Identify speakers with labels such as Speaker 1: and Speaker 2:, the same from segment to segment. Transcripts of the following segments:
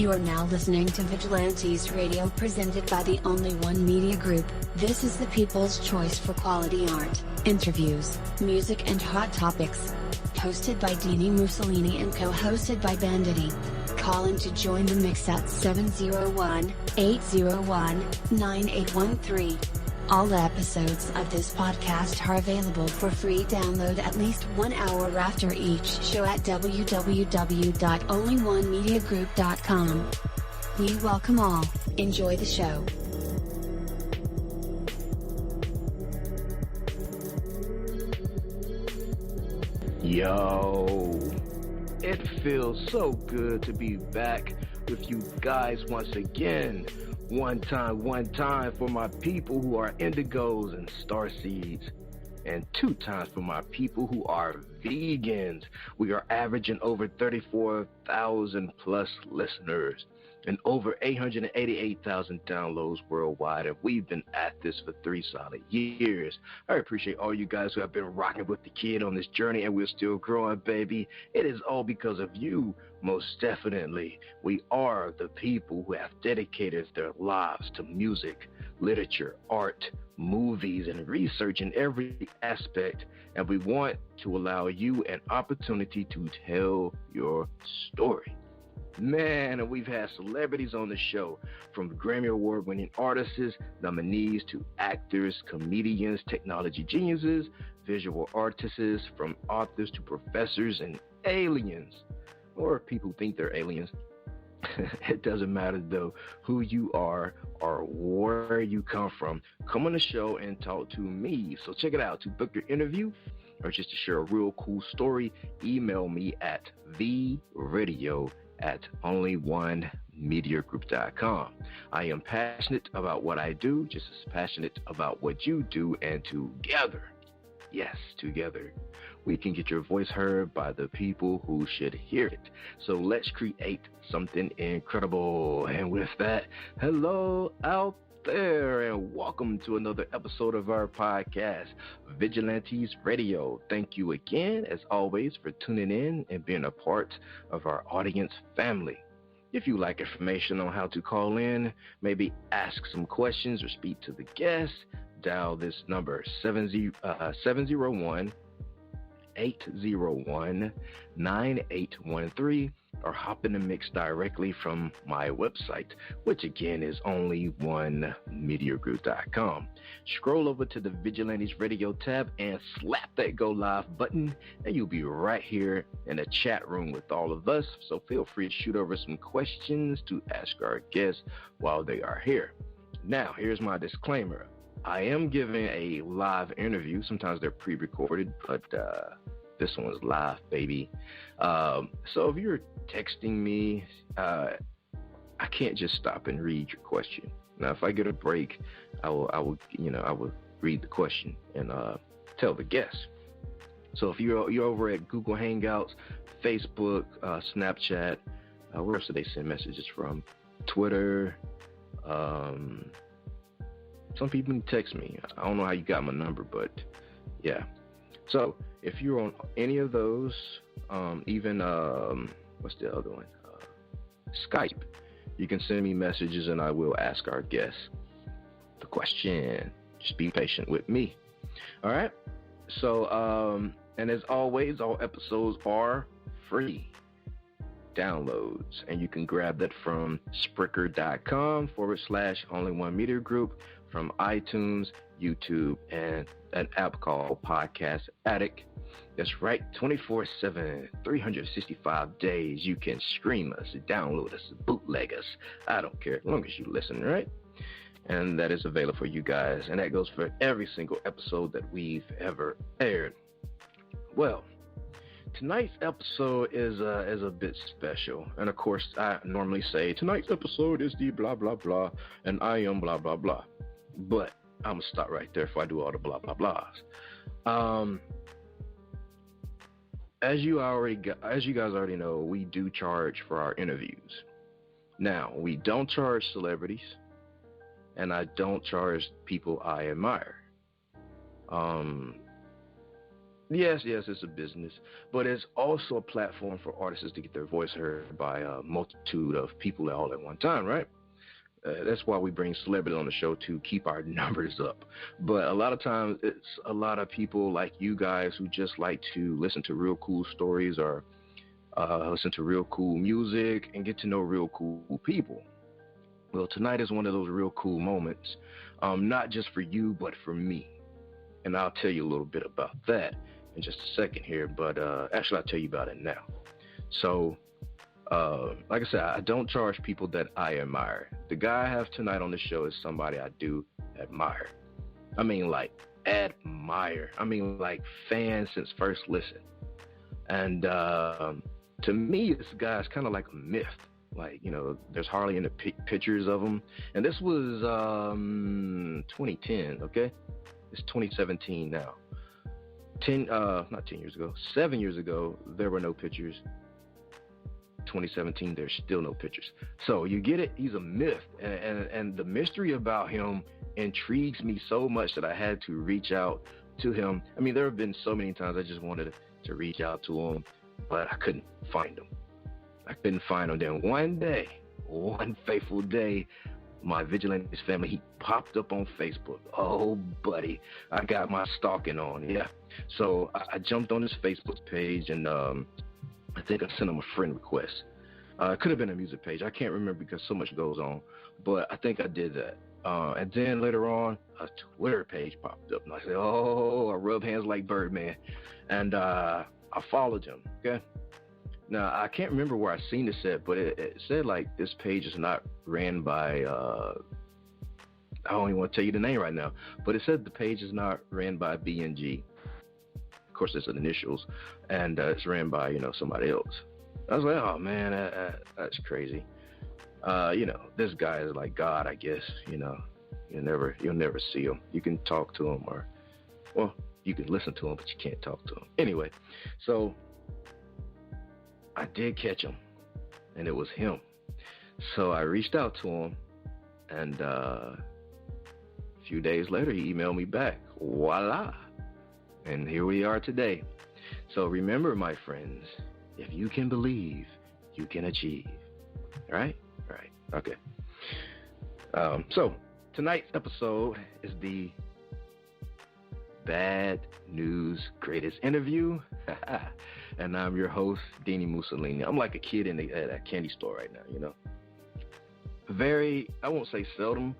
Speaker 1: You are now listening to Vigilantes Radio, presented by the Only One Media Group. This is the people's choice for quality art, interviews, music and hot topics. Hosted by Dini Mussolini and co-hosted by Banditti. Call in to join the mix at 701-801-9813. All episodes of this podcast are available for free download at least 1 hour after each show at www.onlyonemediagroup.com. We welcome all. Enjoy the show.
Speaker 2: Yo, it feels so good to be back with you guys once again. One time for my people who are indigos and starseeds, and 2 times for my people who are vegans. We are averaging over 34,000 plus listeners and over 888,000 downloads worldwide, and we've been at this for 3 solid years. I appreciate all you guys who have been rocking with the kid on this journey, and we're still growing, baby. It is all because of you, most definitely. We are the people who have dedicated their lives to music, literature, art, movies, and research in every aspect, and we want to allow you an opportunity to tell your story. Man, and we've had celebrities on the show, from Grammy Award-winning artists, nominees, to actors, comedians, technology geniuses, visual artists, from authors to professors and aliens, or people think they're aliens. It doesn't matter, though, who you are or where you come from. Come on the show and talk to me. So check it out. To book your interview or just to share a real cool story, email me at theRadio@onlyonemediagroup.com. I am passionate about what I do, just as passionate about what you do, and together, yes, together, we can get your voice heard by the people who should hear it. So let's create something incredible. And with that, hello out there, and welcome to another episode of our podcast, Vigilantes Radio. Thank you again, as always, for tuning in and being a part of our audience family. If you like information on how to call in, maybe ask some questions or speak to the guest, dial this number, 701-801-9813, or hop in the mix directly from my website, which again is onlyonemediagroup.com. Scroll over to the Vigilantes Radio tab and slap that go live button, and you'll be right here in the chat room with all of us. So feel free to shoot over some questions to ask our guests while they are here. Now, here's my disclaimer. I am giving a live interview. Sometimes they're pre-recorded, but this one's live, baby. So if you're texting me, I can't just stop and read your question. Now, if I get a break, I will read the question and tell the guest. So if you're over at Google Hangouts, Facebook, Snapchat, where else do they send messages from? Twitter. Some people can text me. I don't know how you got my number, but yeah. So if you're on any of those, even what's the other one? Skype. You can send me messages and I will ask our guests the question. Just be patient with me. All right. So, and as always, all episodes are free downloads, and you can grab that from Spreaker.com/Only One Media Group, from iTunes, YouTube, and an app called Podcast Addict. That's right, 24/7, 365 days. You can stream us, download us, bootleg us. I don't care, as long as you listen, right? And that is available for you guys, and that goes for every single episode that we've ever aired. Well, tonight's episode is a bit special, and of course, I normally say tonight's episode is the blah blah blah, and I am blah blah blah. But I'm gonna stop right there before I do all the blah blah blahs. As you guys already know, we do charge for our interviews. Now, we don't charge celebrities, and I don't charge people I admire. Yes, it's a business, but it's also a platform for artists to get their voice heard by a multitude of people all at one time, right? That's why we bring celebrity on the show to keep our numbers up. But a lot of times, it's a lot of people like you guys who just like to listen to real cool stories or listen to real cool music and get to know real cool people. Well, tonight is one of those real cool moments, not just for you, but for me. And I'll tell you a little bit about that in just a second here, but actually, I'll tell you about it now. So, like I said, I don't charge people that I admire. The guy I have tonight on the show is somebody I do admire. I mean, like, admire. I mean, like, fan since first listen. And to me, this guy is kind of like a myth. Like, there's hardly any pictures of him. And this was 2010, okay? It's 2017 now. Not 10 years ago, 7 years ago, there were no pictures. 2017, there's still no pictures. So you get it, he's a myth. And the mystery about him intrigues me so much that I had to reach out to him. I mean, there have been so many times I just wanted to reach out to him, but I couldn't find him. Then one day, one fateful day, my Vigilantes family, he popped up on Facebook. Oh, buddy, I got my stalking on, yeah. So I jumped on his Facebook page, and I think I sent him a friend request. It could have been a music page. I can't remember because so much goes on, but I think I did that. And then later on, a Twitter page popped up, and I said, oh, I rub hands like Birdman. And I followed him, okay? Now, I can't remember where I seen this at, but it said, like, this page is not ran by, I don't even want to tell you the name right now, but it said the page is not ran by BNG. Of course, it's initials, and it's ran by, somebody else. I was like, oh, man, that's crazy. This guy is like God, I guess, You'll never see him. You can talk to him well, you can listen to him, but you can't talk to him. Anyway, so I did catch him, and it was him. So I reached out to him, and a few days later, he emailed me back. Voila! And here we are today. So remember, my friends, if you can believe, you can achieve. Right? Right. Okay. So tonight's episode is the Bad News Greatest Interview. And I'm your host, Deanie Mussolini. I'm like a kid at a candy store right now, I won't say seldom,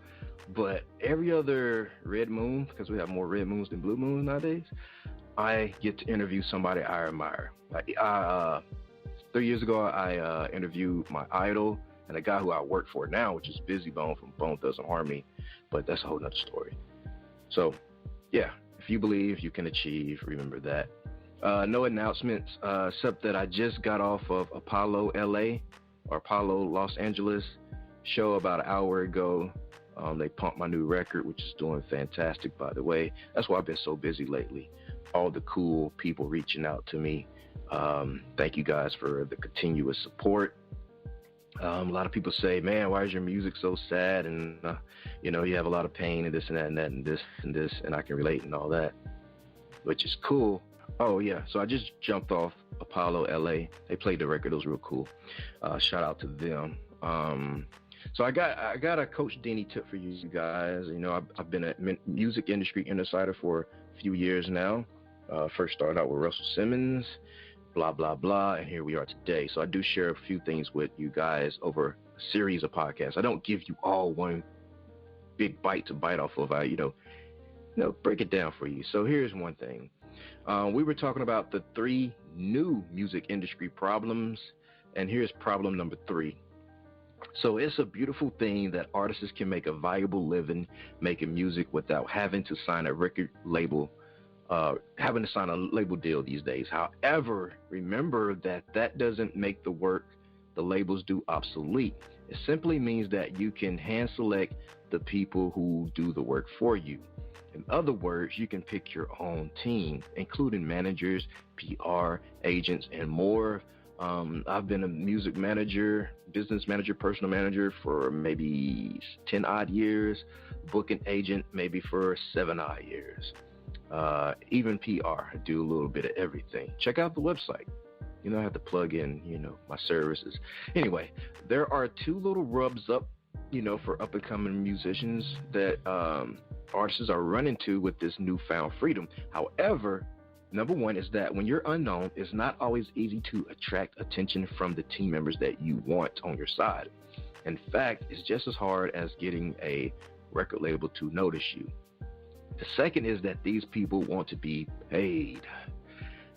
Speaker 2: but every other red moon, because we have more red moons than blue moons nowadays, I get to interview somebody I admire. Like 3 years ago, I interviewed my idol and a guy who I work for now, which is Busy Bone from Bone Thugs and Harmony, but that's a whole nother story. So, yeah, if you believe, you can achieve. Remember that. No announcements, except that I just got off of Apollo LA or Apollo Los Angeles show about an hour ago. They pumped my new record, which is doing fantastic, by the way. That's why I've been so busy lately. All the cool people reaching out to me. Thank you guys for the continuous support. A lot of people say, man, why is your music so sad? And, you have a lot of pain and this and that and that and this and this, and I can relate and all that, which is cool. Oh, yeah. So I just jumped off Apollo LA. They played the record. It was real cool. Shout out to them. So I got a Coach Deanie tip for you guys. I've been a music industry insider for a few years now. First started out with Russell Simmons, blah, blah, blah. And here we are today. So I do share a few things with you guys over a series of podcasts. I don't give you all one big bite to bite off of. I, break it down for you. So here's one thing. We were talking about the 3 new music industry problems, and here's problem number 3. So it's a beautiful thing that artists can make a valuable living making music without having to sign a record label, having to sign a label deal these days. However, remember that doesn't make the work the labels do obsolete. It simply means that you can hand select the people who do the work for you. In other words, you can pick your own team, including managers, PR, agents, and more. I've been a music manager, business manager, personal manager for maybe 10 odd years, booking agent maybe for 7 odd years. even PR. I do a little bit of everything. Check out the website. I have to plug in, my services. Anyway, there are two little rubs up, for up and coming musicians that artists are running to with this newfound freedom. However, number one is that when you're unknown, it's not always easy to attract attention from the team members that you want on your side. In fact, it's just as hard as getting a record label to notice you. The second is that these people want to be paid.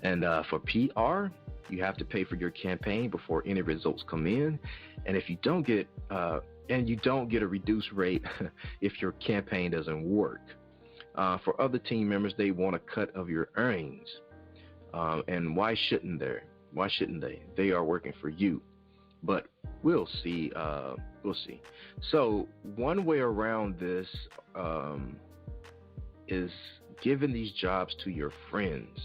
Speaker 2: And for PR, you have to pay for your campaign before any results come in. And if you don't get, a reduced rate if your campaign doesn't work. For other team members, they want a cut of your earnings. And why shouldn't they? Why shouldn't they? They are working for you. But we'll see. We'll see. So one way around this is giving these jobs to your friends,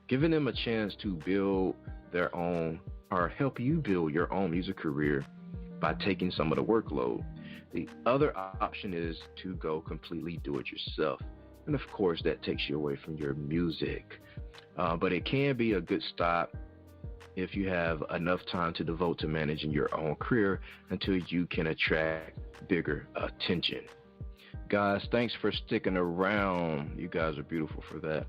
Speaker 2: giving them a chance to build their own or help you build your own music career by taking some of the workload. The other option is to go completely do it yourself. And of course, that takes you away from your music. But it can be a good stop if you have enough time to devote to managing your own career until you can attract bigger attention. Guys, thanks for sticking around. You guys are beautiful for that.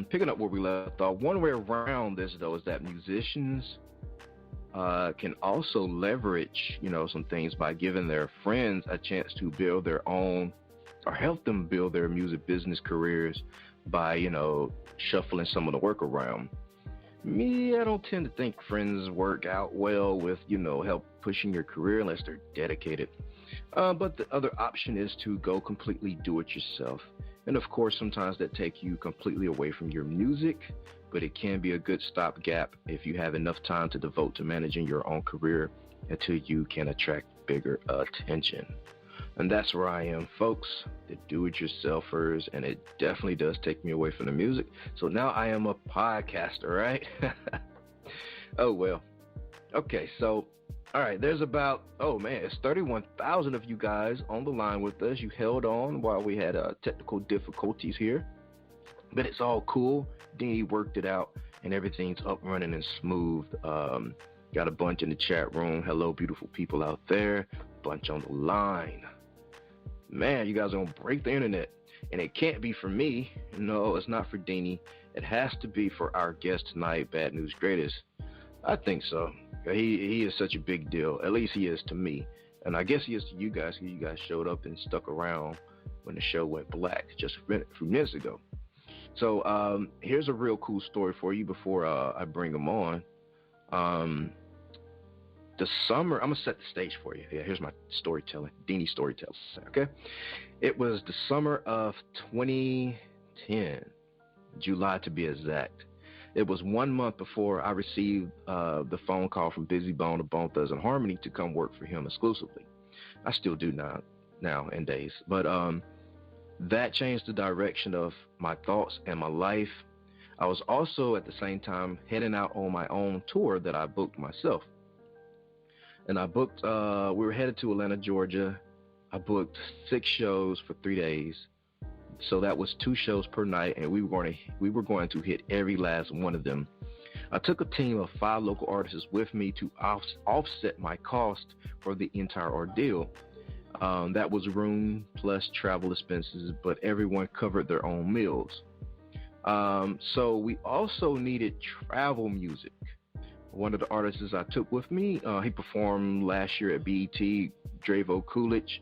Speaker 2: Picking up where we left off, one way around this, though, is that musicians can also leverage, some things by giving their friends a chance to build their own or help them build their music business careers by, shuffling some of the work around. Me, I don't tend to think friends work out well with, help pushing your career unless they're dedicated. But the other option is to go completely do it yourself. And of course, sometimes that takes you completely away from your music, but it can be a good stopgap if you have enough time to devote to managing your own career until you can attract bigger attention. And that's where I am, folks, the do-it-yourselfers, and it definitely does take me away from the music. So now I am a podcaster, right? Oh, well. Okay, so, all right, there's about, it's 31,000 of you guys on the line with us. You held on while we had technical difficulties here, but it's all cool. Deanie worked it out, and everything's up, running, and smooth. Got a bunch in the chat room. Hello, beautiful people out there. Bunch on the line. Man, you guys are going to break the internet. And it can't be for me. No, it's not for Deanie. It has to be for our guest tonight, Bad News Greatest. I think so. He is such a big deal. At least he is to me. And I guess he is to you guys, because you guys showed up and stuck around when the show went black just a few minutes ago. So here's a real cool story for you before I bring him on. The summer, I'm going to set the stage for you. Yeah, here's my storytelling, Deanie storytelling, okay? It was the summer of 2010, July to be exact. It was 1 month before I received the phone call from Busy Bone of Bone Thugs and Harmony to come work for him exclusively. I still do now in days. But that changed the direction of my thoughts and my life. I was also at the same time heading out on my own tour that I booked myself. And I booked, we were headed to Atlanta, Georgia. I booked 6 shows for 3 days. So that was 2 shows per night, and we were going to hit every last one of them. I took a team of 5 local artists with me to offset my cost for the entire ordeal. That was room plus travel expenses, but everyone covered their own meals. So we also needed travel music. One of the artists I took with me, he performed last year at BET, Dravo Coolidge.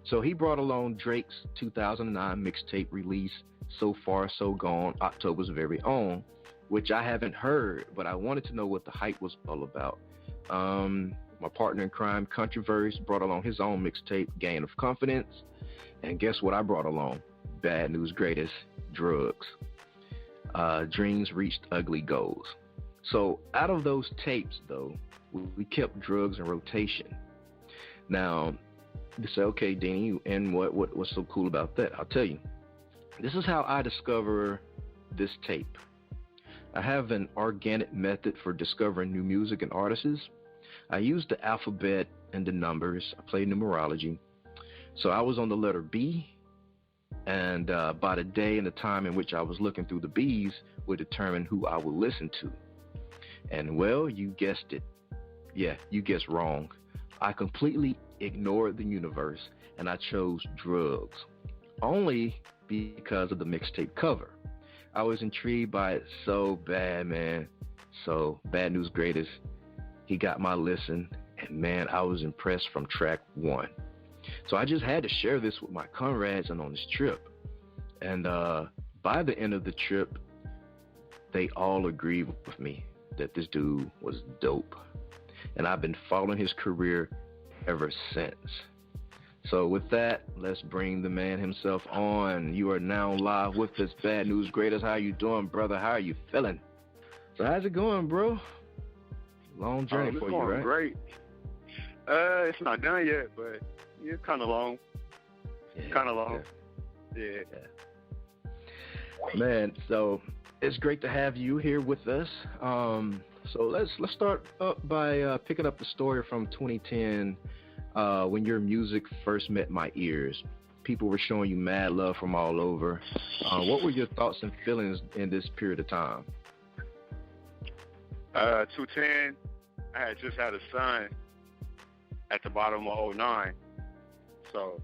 Speaker 2: So he brought along Drake's 2009 mixtape release, So Far So Gone, October's Very Own, which I haven't heard, but I wanted to know what the hype was all about. My partner in crime, Controverse, brought along his own mixtape, Gain of Confidence. And guess what I brought along? Bad News Greatest, Drugs. Dreams Reached Ugly Goals. So out of those tapes, though, we kept Drugs in rotation. Now, you say, okay, Deanie, and what's so cool about that? I'll tell you. This is how I discover this tape. I have an organic method for discovering new music and artists. I use the alphabet and the numbers. I play numerology. So I was on the letter B, And by the day and the time in which I was looking through the B's would determine who I would listen to. And well, you guessed it. Yeah, you guessed wrong. I completely ignored the universe and I chose drugs. Only because of the mixtape cover. I was intrigued by it so bad, man. So, Bad News Greatest, he got my listen, and man, I was impressed from track one. So I just had to share this with my comrades and on this trip. And by the end of the trip, they all agreed with me that this dude was dope. And I've been following his career ever since. So with that, let's bring the man himself on. You are now live with this Bad News Greatest. How you doing, brother? How are you feeling? So how's it going, bro? Long journey for you, right?
Speaker 3: Great. It's not done yet, but it's kind of long.
Speaker 2: Yeah,
Speaker 3: kind of long. Yeah.
Speaker 2: Man, so it's great to have you here with us. So let's start up by picking up the story from 2010 when your music first met my ears. People were showing you mad love from all over. What were your thoughts and feelings in this period of time?
Speaker 3: 210, I had just had a son at the bottom of 09. So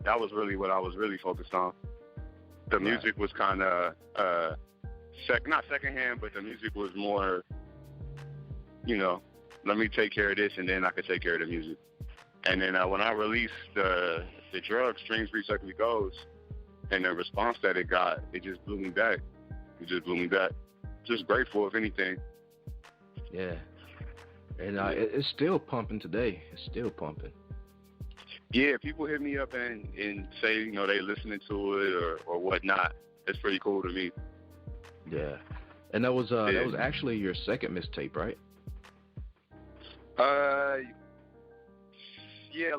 Speaker 3: that was really what I was really focused on. The music was kind of, not secondhand, but the music was more, let me take care of this and then I could take care of the music. And then when I released the drug Strings Reach Ugly Goes, and the response that it got, it just blew me back. Just grateful, if anything.
Speaker 2: Yeah. And it's still pumping today. It's still pumping.
Speaker 3: Yeah, people hit me up and say, they listening to it or whatnot. It's pretty cool to me.
Speaker 2: Yeah. And that was actually your second mixtape, right?
Speaker 3: Yeah,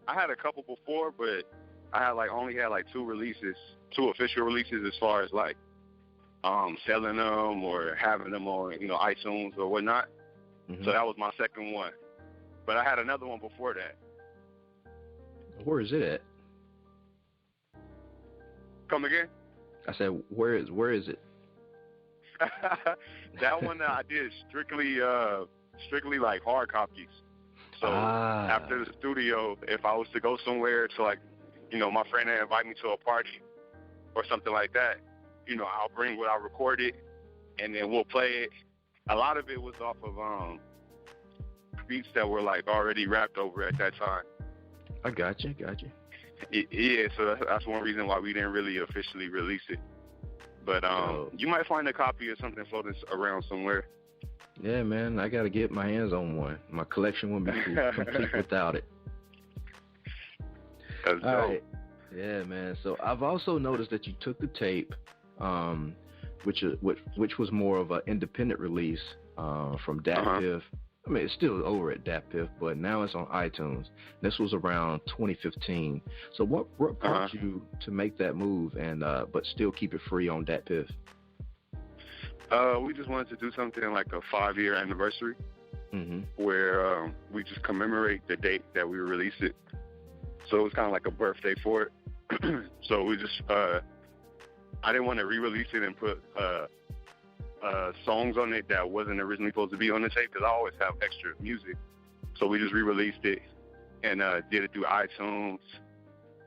Speaker 3: I had a couple before, but I had only had two official releases as far as selling them or having them on iTunes or whatnot. Mm-hmm. So that was my second one. But I had another one before that.
Speaker 2: Where is it at?
Speaker 3: Come again?
Speaker 2: I said, where is it?
Speaker 3: That one I did strictly hard copies. So after the studio, if I was to go somewhere to my friend had invite me to a party or something like that, I'll bring what I recorded and then we'll play it. A lot of it was off of beats that were already rapped over at that time.
Speaker 2: I got you.
Speaker 3: Yeah, so that's one reason why we didn't really officially release it. But you might find a copy of something floating around somewhere.
Speaker 2: Yeah, man, I got to get my hands on one. My collection wouldn't be complete without it.
Speaker 3: That's dope.
Speaker 2: All right. Yeah, man. So I've also noticed that you took the tape, which was more of an independent release from Dat Piff. I mean, it's still over at Dat Piff, but now it's on iTunes. This was around 2015. So what prompted you to make that move and but still keep it free on Dat Piff?
Speaker 3: We just wanted to do something like a 5-year anniversary, where we just commemorate the date that we released it. So it was kind of like a birthday for it. So we just, I didn't want to re-release it and put songs on it that wasn't originally supposed to be on the tape, because I always have extra music. So we just re-released it and did it through iTunes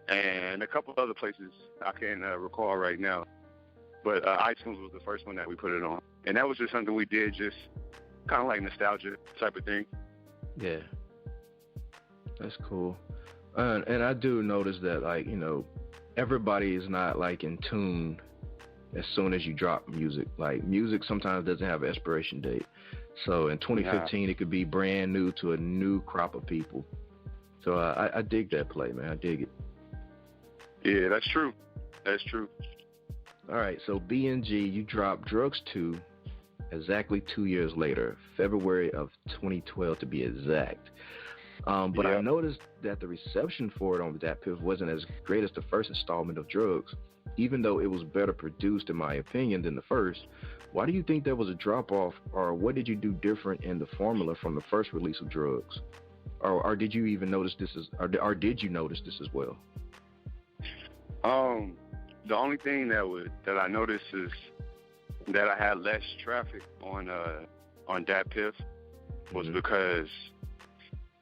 Speaker 3: and a couple other places I can't recall right now. But iTunes was the first one that we put it on. And that was just something we did, just kind of like nostalgia type of thing.
Speaker 2: Yeah. That's cool. And I do notice that, everybody is not, in tune as soon as you drop music. Music sometimes doesn't have an expiration date. So in 2015, it could be brand new to a new crop of people. So I dig that play, man. I dig it.
Speaker 3: Yeah, that's true. All
Speaker 2: right, so B&G, you dropped Drugs 2 exactly 2 years later, February of 2012 to be exact. But I noticed that the reception for it on Dat Piff wasn't as great as the first installment of Drugs, even though it was better produced, in my opinion, than the first. Why do you think there was a drop-off, or what did you do different in the formula from the first release of Drugs? Or did you even notice this or did you notice this as well?
Speaker 3: The only thing that I noticed is that I had less traffic on DatPiff was because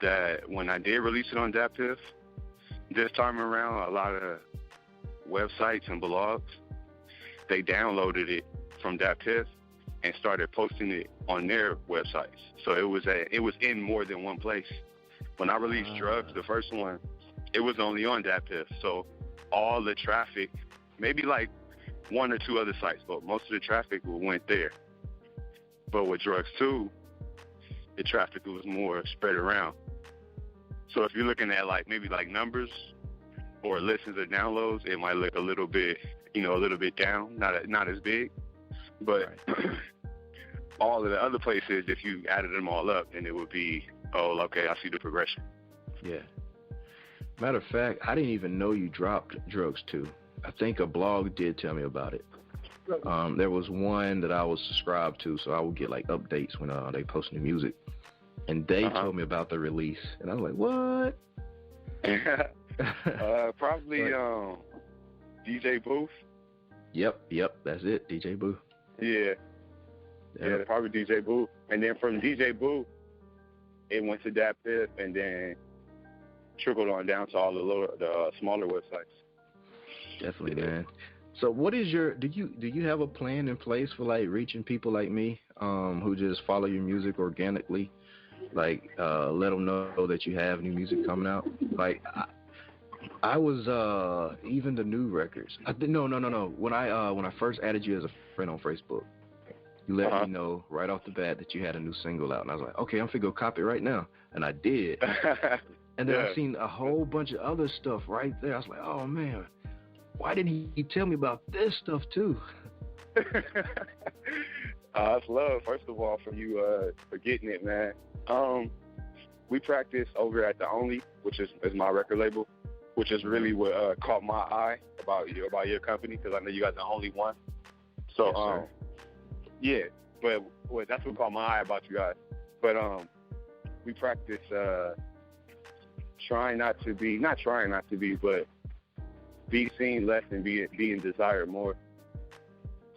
Speaker 3: that when I did release it on DatPiff, this time around, a lot of websites and blogs, they downloaded it from DatPiff and started posting it on their websites. So it was in more than one place. When I released Drugs, the first one, it was only on DatPiff. So all the traffic, maybe like one or two other sites, but most of the traffic went there. But with Drugs 2, the traffic was more spread around. So if you're looking at maybe numbers or listens or downloads, it might look a little bit down, not as big. But all of the other places, if you added them all up, then it would be, oh, okay, I see the progression.
Speaker 2: Yeah. Matter of fact, I didn't even know you dropped Drugs 2. I think a blog did tell me about it. There was one that I was subscribed to, so I would get updates when they post new music. And they told me about the release, and I was like, what?
Speaker 3: Probably DJ Booth.
Speaker 2: Yep, that's it, DJ Booth.
Speaker 3: Yeah, probably DJ Booth. And then from DJ Booth, it went to DatPiff, and then trickled on down to all the smaller websites.
Speaker 2: Definitely, man. So what is do you have a plan in place for reaching people like me who just follow your music organically? Let them know that you have new music coming out. I was even the new records. No. When I first added you as a friend on Facebook, you let me know right off the bat that you had a new single out, and I was like, okay, I'm finna go copy it right now, and I did. And then I seen a whole bunch of other stuff right there. I was like, oh man, why didn't he tell me about this stuff too?
Speaker 3: That's love, first of all, for you for getting it, man. We practice over at The Only, which is my record label, which is really what caught my eye about your company, because I know you guys are the only one. So, yes, but that's what caught my eye about you guys. But we practice not trying not to be, but be seen less and being desired more.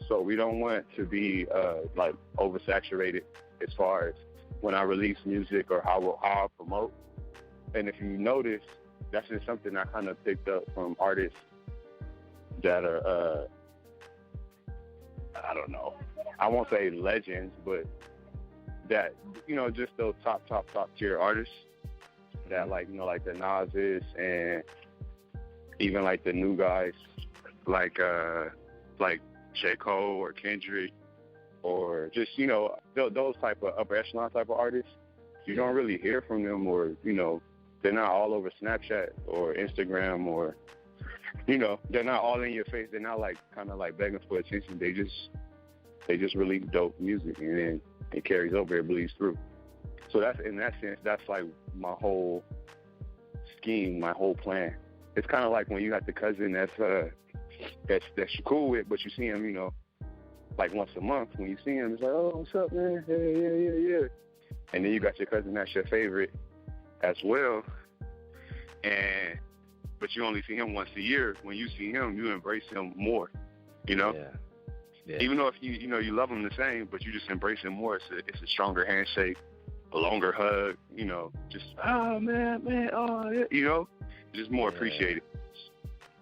Speaker 3: So we don't want to be oversaturated as far as when I release music or how I promote. And if you notice, that's just something I kind of picked up from artists that are, I don't know, I won't say legends, but that, just those top tier artists that like the Newsz and even the new guys like J. Cole or Kendrick or just, those type of upper echelon type of artists. You don't really hear from them, or, they're not all over Snapchat or Instagram, or, they're not all in your face. They're not kind of begging for attention. They just release dope music, and then it carries over, it bleeds through. So that's, in that sense, that's my whole scheme, my whole plan. It's kind of like when you got the cousin that's you're cool with, but you see him, once a month. When you see him, it's like, oh, what's up, man? Yeah. And then you got your cousin that's your favorite as well, but you only see him once a year. When you see him, you embrace him more, Yeah. Even though if you love him the same, but you just embrace him more. It's a stronger handshake, a longer hug, just, oh, man, oh, yeah, just more appreciated.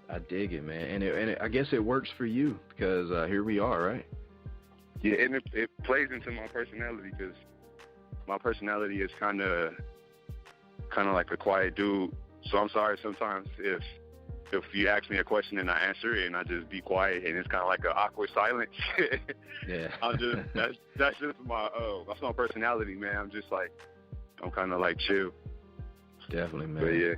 Speaker 2: I dig it, man. And I guess it works for you, because here we are, right?
Speaker 3: Yeah, and it plays into my personality, because my personality is kind of like a quiet dude. So I'm sorry sometimes if you ask me a question and I answer it and I just be quiet and it's kind of like an awkward silence.
Speaker 2: Yeah.
Speaker 3: That's just that's my personality, man. I'm kind of chill.
Speaker 2: Definitely, man.
Speaker 3: But yeah.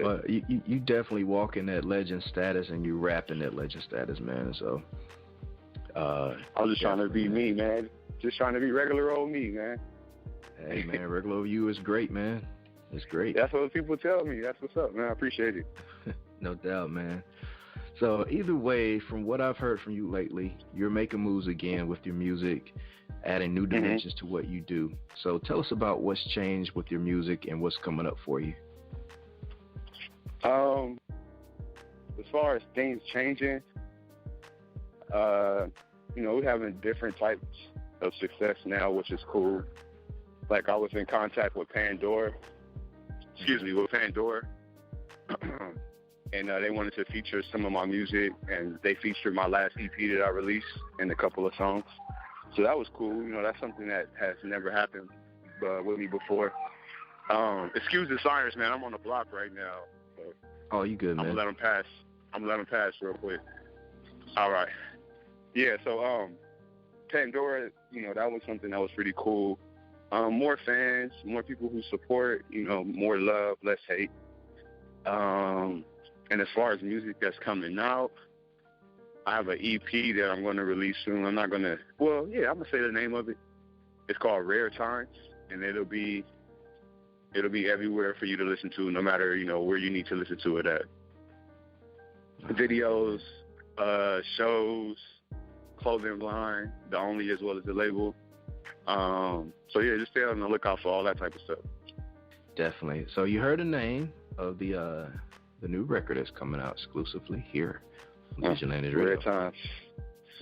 Speaker 2: Well, you definitely walk in that legend status, and you rap in that legend status, man. So
Speaker 3: I'm just trying to be me, man. Just trying to be regular old me, man.
Speaker 2: Hey, man, regular old you is great, man. It's great.
Speaker 3: That's what people tell me. That's what's up, man. I appreciate it.
Speaker 2: No doubt, man. So either way, from what I've heard from you lately, you're making moves again with your music, adding new dimensions to what you do. So tell us about what's changed with your music and what's coming up for you.
Speaker 3: The as far as things changing, we're having different types of success now, which is cool. Like I was in contact with Pandora, and they wanted to feature some of my music, and they featured my last EP that I released and a couple of songs. So that was cool. That's something that has never happened with me before. Excuse the sirens, man. I'm on the block right now. So
Speaker 2: oh, you good, man?
Speaker 3: I'm gonna let them pass real quick. All right. Yeah. So Pandora, that was something that was pretty cool. More fans, more people who support. More love, less hate. And as far as music that's coming out, I have an EP that I'm going to release soon. I'm going to say the name of it. It's called Rare Times, and it'll be everywhere for you to listen to, no matter, where you need to listen to it at. Videos, shows, clothing line, the Only as well as the label. So yeah, just stay on the lookout for all that type of stuff.
Speaker 2: Definitely. So you heard the name of the new record that's coming out exclusively here on Vigilantes Radio.
Speaker 3: Rare Times.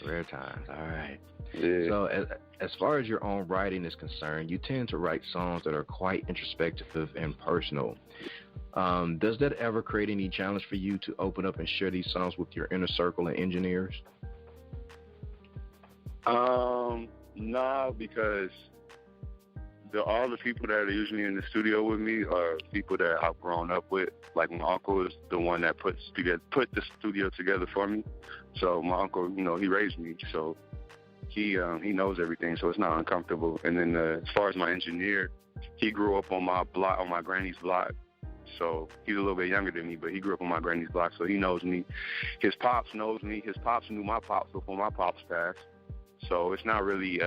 Speaker 2: Rare Times. All right.
Speaker 3: Yeah.
Speaker 2: So as far as your own writing is concerned, you tend to write songs that are quite introspective and personal. Does that ever create any challenge for you to open up and share these songs with your inner circle and engineers?
Speaker 3: Nah, because all the people that are usually in the studio with me are people that I've grown up with. Like my uncle is the one that put the studio together for me. So my uncle, he raised me, so he knows everything, so it's not uncomfortable. And then as far as my engineer, he grew up on my block, on my granny's block. So he's a little bit younger than me, but he grew up on my granny's block, so he knows me. His pops knows me. His pops knew my pops before my pops passed. So it's not really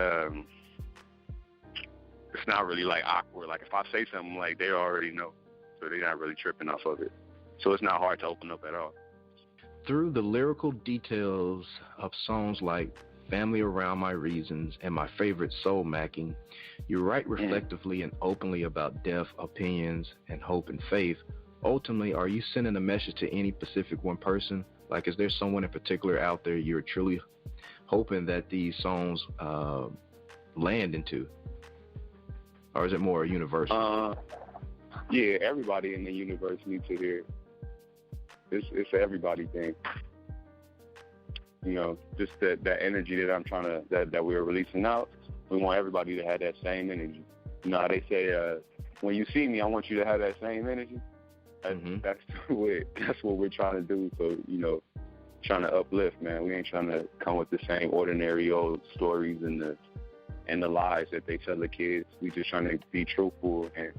Speaker 3: like awkward. Like if I say something, like they already know, so they're not really tripping off of it. So it's not hard to open up at all.
Speaker 2: Through the lyrical details of songs like Family Around My Reasons and my favorite, Soul Macking, you write reflectively and openly about death, opinions, and hope and faith. Ultimately, are you sending a message to any specific one person? Like, is there someone in particular out there you're truly hoping that these songs land into? Or is it more universal?
Speaker 3: Yeah, everybody in the universe needs to hear it. It's an everybody thing. Just that energy that I'm that we're releasing out. We want everybody to have that same energy. How they say, when you see me, I want you to have that same energy. That's what we're trying to do. So, trying to uplift, man. We ain't trying to come with the same ordinary old stories and the lies that they tell the kids. We just trying to be truthful and,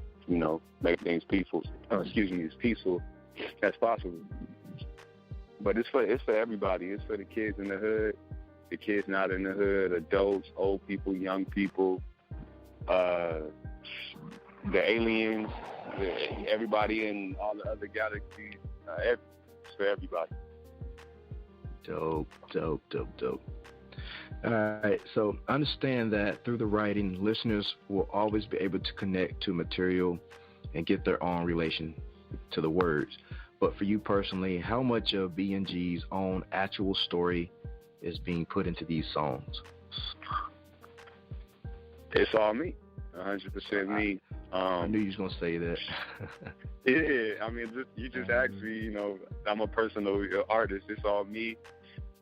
Speaker 3: make things peaceful. As peaceful as possible. But it's for everybody. It's for the kids in the hood, the kids not in the hood, adults, old people, young people, the aliens, everybody in all the other galaxies. It's for everybody.
Speaker 2: Dope. All right, so understand that through the writing, listeners will always be able to connect to material and get their own relation to the words. But for you personally, how much of B&G's own actual story is being put into these songs?
Speaker 3: It's all me, 100% me.
Speaker 2: I knew you was going to say that.
Speaker 3: Yeah, I mean, you just asked me, I'm a personal artist. It's all me.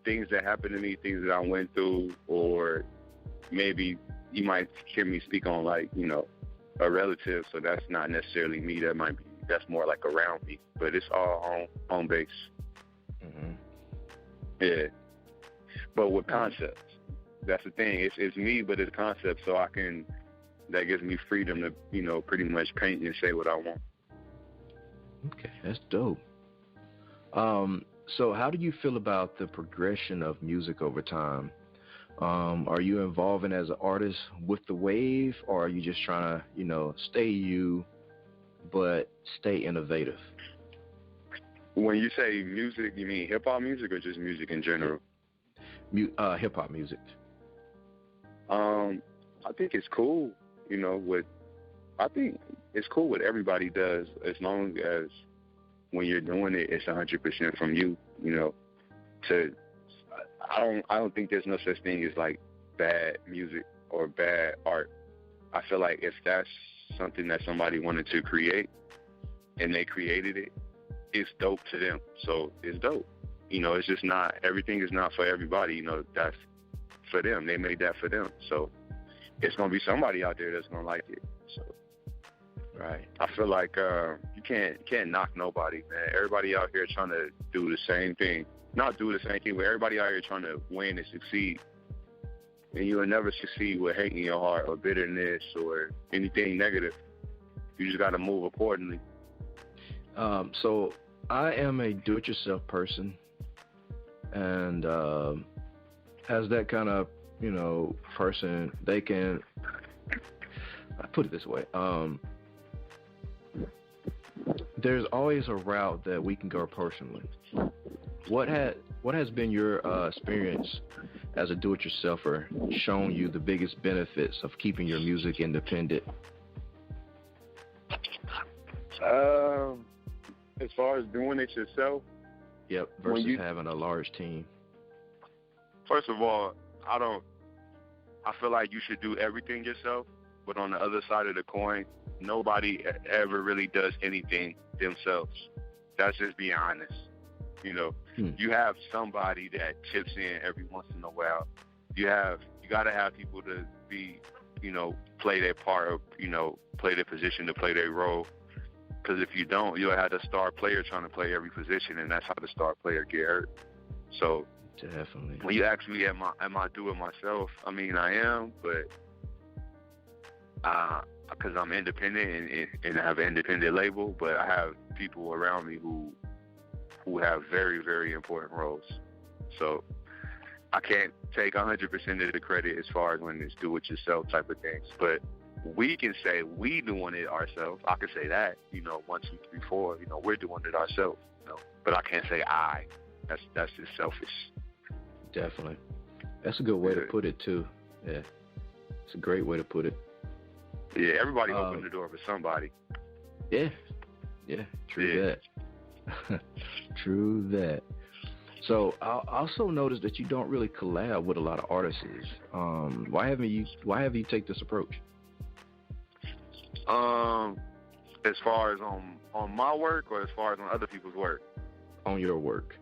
Speaker 3: Things that happened to me, things that I went through, or maybe you might hear me speak on, like, a relative, so that's not necessarily me. That's more like around me, but it's all on base. Yeah, but with concepts, that's the thing. It's me, but it's concepts, so that gives me freedom to, pretty much paint and say what I want.
Speaker 2: Okay, that's dope. So how do you feel about the progression of music over time? Are you involving as an artist with the wave, or are you just trying to, stay you, but stay innovative?
Speaker 3: When you say music, you mean hip-hop music or just music in general?
Speaker 2: Hip-hop music.
Speaker 3: I think it's cool, I think it's cool what everybody does, as long as when you're doing it, it's 100% from you. You know, I don't think there's no such thing as like bad music or bad art. I feel like if that's something that somebody wanted to create and they created it, it's dope to them. So it's dope. You know, it's just not, everything is not for everybody. You know, that's for them. They made that for them. So it's going to be somebody out there that's going to like it. So,
Speaker 2: right.
Speaker 3: I feel like you can't knock nobody, man. Everybody out here trying to do the same thing. Not do the same thing, but everybody out here trying to win and succeed. And you will never succeed with hate in your heart or bitterness or anything negative. You just got to move accordingly.
Speaker 2: So I am a do-it-yourself person, and as that kind of, you know, person, they can, I put it this way, there's always a route that we can go personally. What has been your experience as a do-it-yourselfer shown you the biggest benefits of keeping your music independent?
Speaker 3: As far as doing it yourself?
Speaker 2: Yep, versus having a large team.
Speaker 3: First of all, I feel like you should do everything yourself, but on the other side of the coin, nobody ever really does anything themselves. That's just being honest. You know, you have somebody that chips in every once in a while. You got to have people to be, you know, play their part, or, you know, play their position, to play their role. Because if you don't, you'll have the star player trying to play every position, and that's how the star player get hurt. So
Speaker 2: definitely,
Speaker 3: when you ask me, am I doing myself? I mean, I am, but because I'm independent and I have an independent label, but I have people around me who have very, very important roles. So I can't take 100% of the credit as far as when it's do-it-yourself type of things. But we can say we doing it ourselves. I can say that, you know, 1, 2, 3, 4, you know, we're doing it ourselves. You know, but I can't say I. That's just selfish.
Speaker 2: Definitely. That's a good way to put it, too. Yeah. It's a great way to put it.
Speaker 3: Yeah, everybody opened the door for somebody.
Speaker 2: Yeah. Yeah, true that. True that. So I also noticed that you don't really collab with a lot of artists. Why have you take this approach?
Speaker 3: As far as on my work, or as far as on other people's work?
Speaker 2: On your work.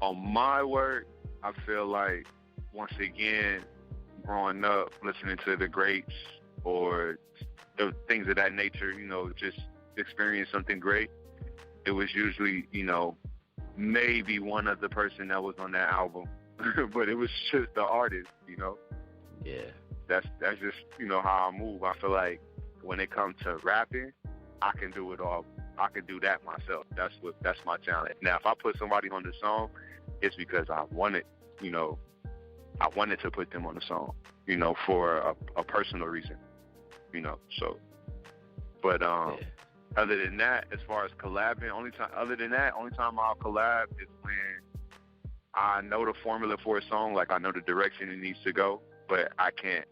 Speaker 3: On my work, I feel like, once again, growing up, listening to the greats or the things of that nature, you know, just experience something great. It was usually, you know, maybe one other person that was on that album, but it was just the artist, you know.
Speaker 2: Yeah.
Speaker 3: That's just, you know, how I move. I feel like when it comes to rapping, I can do it all. I can do that myself. That's my talent. Now, if I put somebody on the song, it's because I wanted to put them on the song, you know, for a personal reason, you know. So, but other than that, as far as collabing, only time I'll collab is when I know the formula for a song, like I know the direction it needs to go, but I can't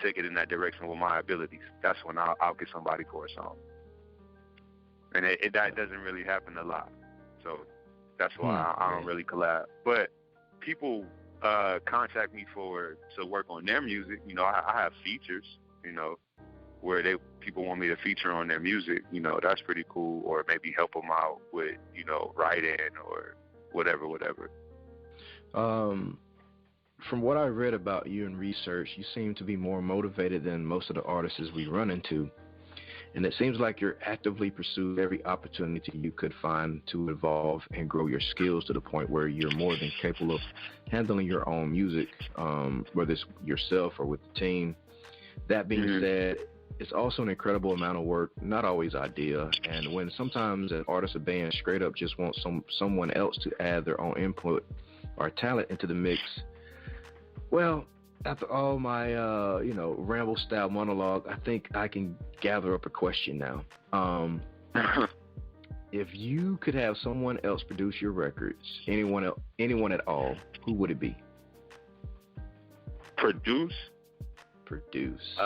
Speaker 3: take it in that direction with my abilities. That's when I'll get somebody for a song. And that doesn't really happen a lot. So that's why I don't really collab. But people contact me to work on their music. You know, I have features, you know, where people want me to feature on their music. You know, that's pretty cool. Or maybe help them out with, you know, writing or whatever.
Speaker 2: From what I read about you in research, you seem to be more motivated than most of the artists we run into. And it seems like you're actively pursuing every opportunity you could find to evolve and grow your skills to the point where you're more than capable of handling your own music, whether it's yourself or with the team. That being said, it's also an incredible amount of work, not always ideal. And when sometimes an artist or band straight up just wants someone else to add their own input or talent into the mix, well, after all my, ramble-style monologue, I think I can gather up a question now. If you could have someone else produce your records, anyone at all, who would it be?
Speaker 3: Produce.
Speaker 2: Produce.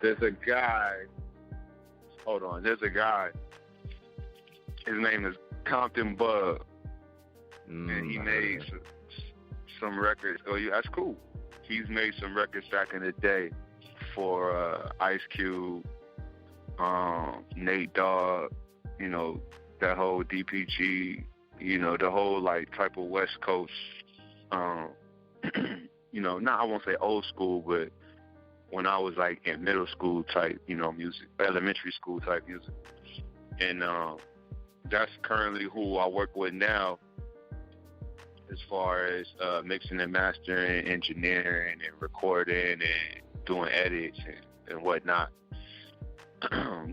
Speaker 3: There's a guy. hold on. There's a guy. His name is Compton Bug, and he made some records. Oh, yeah, that's cool. He's made some records back in the day for Ice Cube, Nate Dogg, you know, that whole DPG, you know, the whole like type of West Coast, you know, I won't say old school, but when I was like in middle school type, you know, music, elementary school type music. And that's currently who I work with now as far as mixing and mastering, engineering and recording and doing edits and whatnot.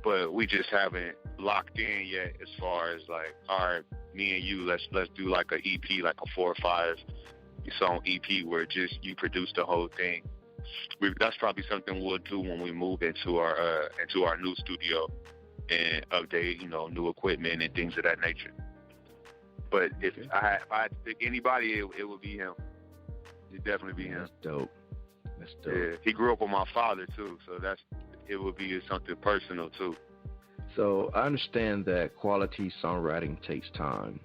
Speaker 3: But we just haven't locked in yet as far as like, all right, me and you, let's do like a EP, like a 4 or 5 song EP where just you produce the whole thing. That's probably something we'll do when we move into our new studio and update, you know, new equipment and things of that nature. But if I had to pick anybody, it would be him. It'd definitely be him.
Speaker 2: That's dope.
Speaker 3: Yeah, he grew up with my father too, so it would be something personal too.
Speaker 2: So I understand that quality songwriting takes time,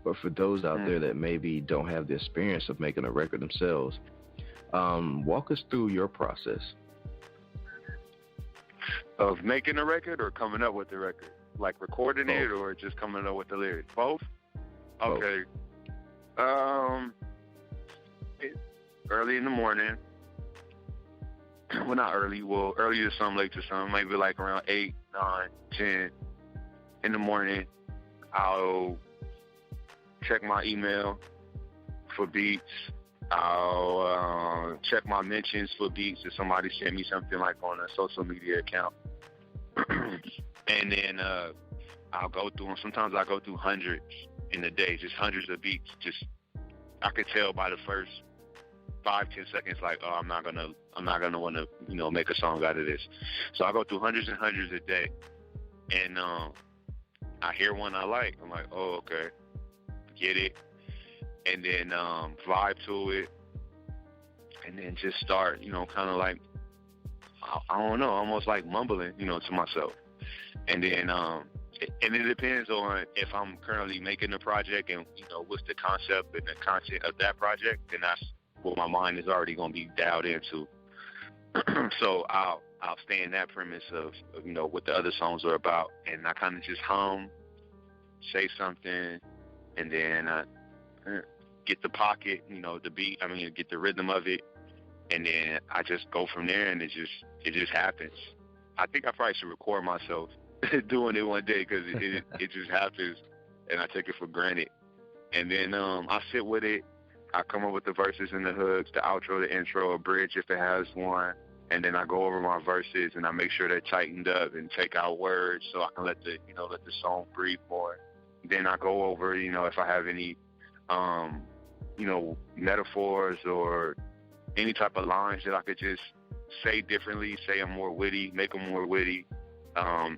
Speaker 2: but for those out there that maybe don't have the experience of making a record themselves, walk us through your process.
Speaker 3: Of making a record or coming up with the record? Like recording it or just coming up with the lyrics? Both? Okay. Early in the morning. Well, not early. Well, early to some, late to some. Maybe like around 8, 9, 10 in the morning. I'll check my email for beats. I'll check my mentions for beats if somebody sent me something like on a social media account. And then I'll go through them. Sometimes I go through hundreds in a day, just hundreds of beats. Just I could tell by the first 5-10 seconds, like, oh, I'm not gonna want to, you know, make a song out of this. So I go through hundreds and hundreds a day, and I hear one I like. I'm like, oh, okay, get it, and then vibe to it, and then just start, you know, kind of like, I don't know, almost like mumbling, you know, to myself. And then and it depends on if I'm currently making a project and, you know, what's the concept and the content of that project, then that's what my mind is already going to be dialed into. So I'll stay in that premise of, you know, what the other songs are about, and I kind of just hum, say something, and then get the pocket, you know, the beat, get the rhythm of it, and then I just go from there, and it just happens. I think I probably should record myself doing it one day, because it just happens, and I take it for granted. And then I sit with it. I come up with the verses and the hooks, the outro, the intro, a bridge if it has one, and then I go over my verses and I make sure they're tightened up and take out words so I can let the song breathe more. Then I go over, if I have any, metaphors or any type of lines that I could just say differently, say them more witty, make them more witty, and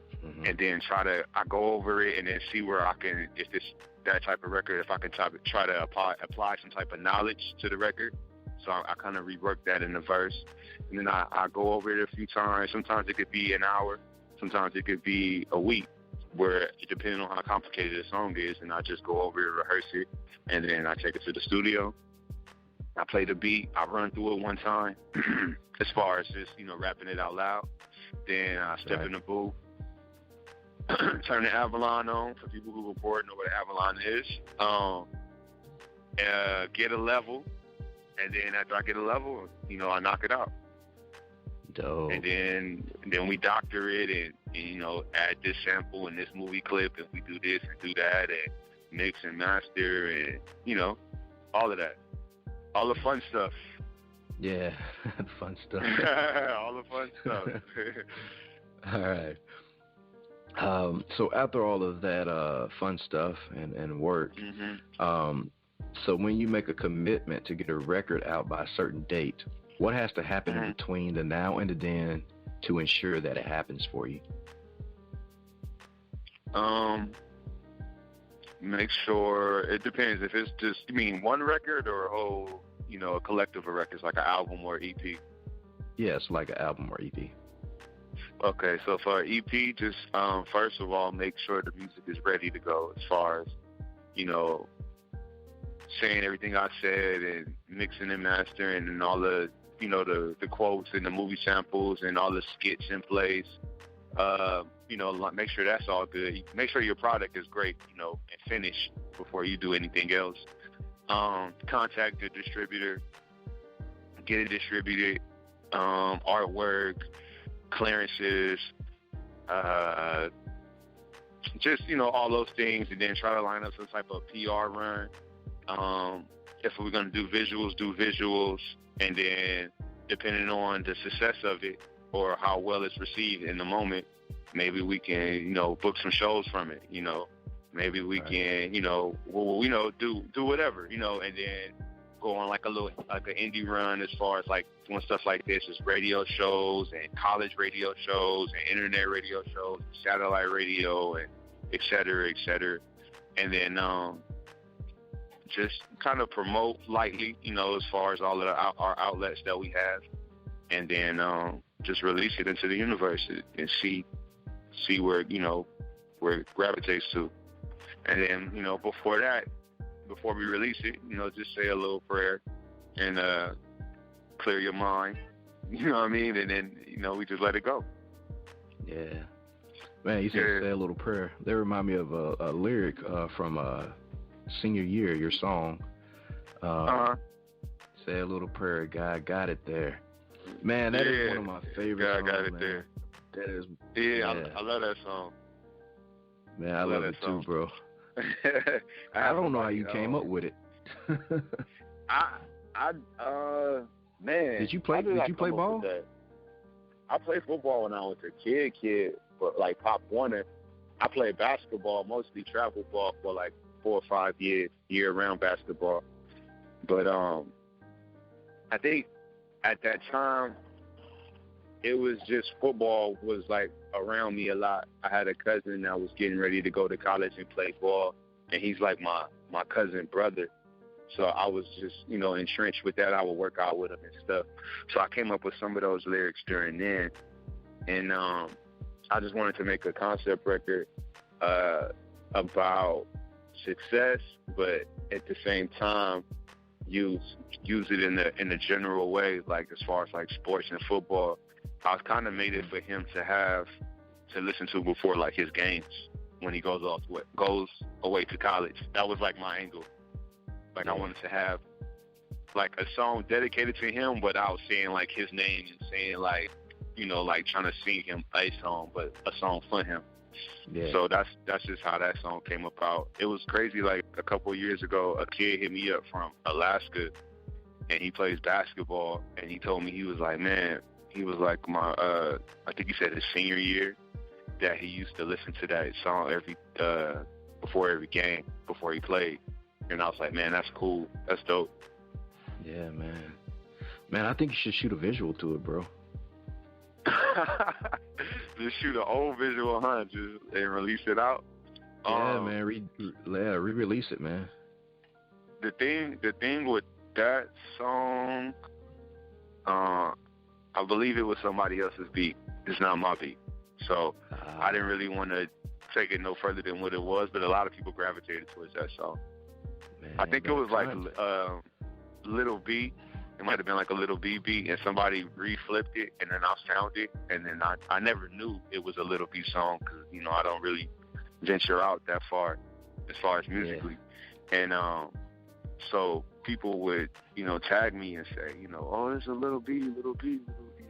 Speaker 3: then I go over it and then see where I can, if it's that type of record, if I can try to apply some type of knowledge to the record. So I kind of rework that in the verse. And then I go over it a few times. Sometimes it could be an hour. Sometimes it could be a week, where it depends on how complicated the song is. And I just go over it, rehearse it, and then I take it to the studio. I play the beat. I run through it one time as far as just, rapping it out loud. Then I step in the booth, turn the Avalon on for people who report know what an Avalon is. Get a level, and then after I get a level, I knock it out.
Speaker 2: Dope. And
Speaker 3: then we doctor it and add this sample and this movie clip, and we do this and do that, and mix and master, and all of that, all the fun stuff.
Speaker 2: Yeah, fun stuff.
Speaker 3: All the fun stuff.
Speaker 2: All right. So after all of that fun stuff and work, so when you make a commitment to get a record out by a certain date, what has to happen in between the now and the then to ensure that it happens for you?
Speaker 3: Make sure, it depends. If it's just, you mean one record or a whole, a collective of records, like an album or EP?
Speaker 2: Yes, like an album or EP.
Speaker 3: Okay, so for our EP, just first of all, make sure the music is ready to go as far as, you know, saying everything I said and mixing and mastering and all the, you know, the quotes and the movie samples and all the skits in place. You know, make sure that's all good. Make sure your product is great, you know, and finished before you do anything else. Contact the distributor, get it distributed, artwork, clearances, just, you know, all those things, and then try to line up some type of PR run. If we're going to do visuals, and then depending on the success of it or how well it's received in the moment, maybe we can, you know, book some shows from it, you know. Maybe we can, you know, do whatever, you know, and then go on like an indie run as far as like doing stuff like this, is radio shows and college radio shows and internet radio shows, satellite radio, and et cetera, and then just kind of promote lightly, you know, as far as all of our outlets that we have, and then just release it into the universe and see where, you know, where it gravitates to. And then, you know, before we release it, you know, just say a little prayer and clear your mind, you know what I mean? And then, you know, we just let it go.
Speaker 2: Yeah. Man, you said say a little prayer. That remind me of a lyric from Senior Year, your song. Say a little prayer, God got it there. Man, that is one of my favorite songs,
Speaker 3: got it
Speaker 2: man.
Speaker 3: there.
Speaker 2: That is,
Speaker 3: I love that song.
Speaker 2: Man, I love it too, bro. I don't know how you came up with it.
Speaker 3: Man.
Speaker 2: Did you play ball?
Speaker 3: I played football when I was a kid, but like Pop Warner. I played basketball, mostly travel ball for like 4 or 5 years, year-round basketball. But I think at that time, it was just football was like around me a lot. I had a cousin that was getting ready to go to college and play ball, and he's like my cousin brother. So I was just, you know, entrenched with that. I would work out with him and stuff. So I came up with some of those lyrics during then. And I just wanted to make a concept record about success, but at the same time use it in a general way, like as far as like sports and football. I was kind of made it for him to listen to before like his games when he goes away to college. That was like my angle. Like I wanted to have like a song dedicated to him, but I was saying like his name and saying like, you know, like trying to sing him a song, but a song for him. Yeah. So that's just how that song came about. It was crazy. Like a couple of years ago, a kid hit me up from Alaska, and he plays basketball, and he told me, he was like, man, he was like my, I think he said his senior year, that he used to listen to that song before every game, before he played. And I was like, man, that's cool. That's dope.
Speaker 2: Yeah, man. Man, I think you should shoot a visual to it, bro.
Speaker 3: Just shoot an old visual, huh? And release it out.
Speaker 2: Yeah, man. Re-release it, man.
Speaker 3: The thing with that song, I believe it was somebody else's beat. It's not my beat. So I didn't really want to take it no further than what it was, but a lot of people gravitated towards that song. Man, I think it was like Little B. It might have been like a Little B beat, and somebody re-flipped it, and then I found it, and then I never knew it was a Little B song because, you know, I don't really venture out that far as musically. Yeah. And so people would, you know, tag me and say, you know, oh, it's a Little B. You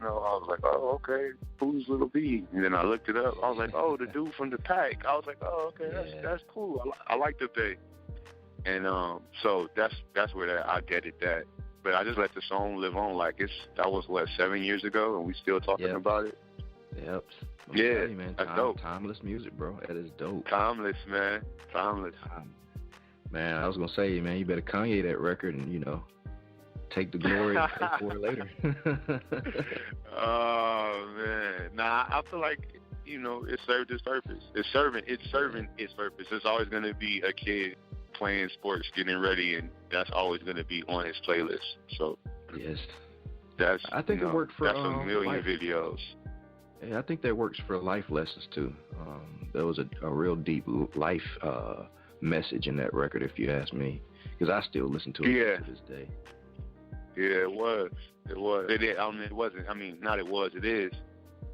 Speaker 3: know, I was like, oh, okay, who's Little B? And then I looked it up. I was like, oh, the dude from the Pack. I was like, oh, okay, that's cool. I like the Bay. And so that's where I get it that. But I just let the song live on. Like that was 7 years ago, and we still talking about it.
Speaker 2: Yep.
Speaker 3: Yeah,
Speaker 2: you, man,
Speaker 3: that's dope.
Speaker 2: Timeless music, bro. That is dope.
Speaker 3: Timeless, man. Timeless.
Speaker 2: Man, I was gonna say, man, you better Kanye that record and, you know, take the glory and pay for it later.
Speaker 3: Oh man, nah. I feel like, you know, it served its purpose. It's serving its purpose. It's always gonna be a kid playing sports, getting ready, and that's always going to be on his playlist. So
Speaker 2: yes,
Speaker 3: that's,
Speaker 2: I think it worked for
Speaker 3: that's a million
Speaker 2: life.
Speaker 3: videos.
Speaker 4: Yeah, I think that works for life lessons too. There was a real deep life message in that record, if you ask me, because I still listen to it to this day.
Speaker 3: Yeah, it was. It was. It is. I mean, it wasn't. I mean, not it was. It is.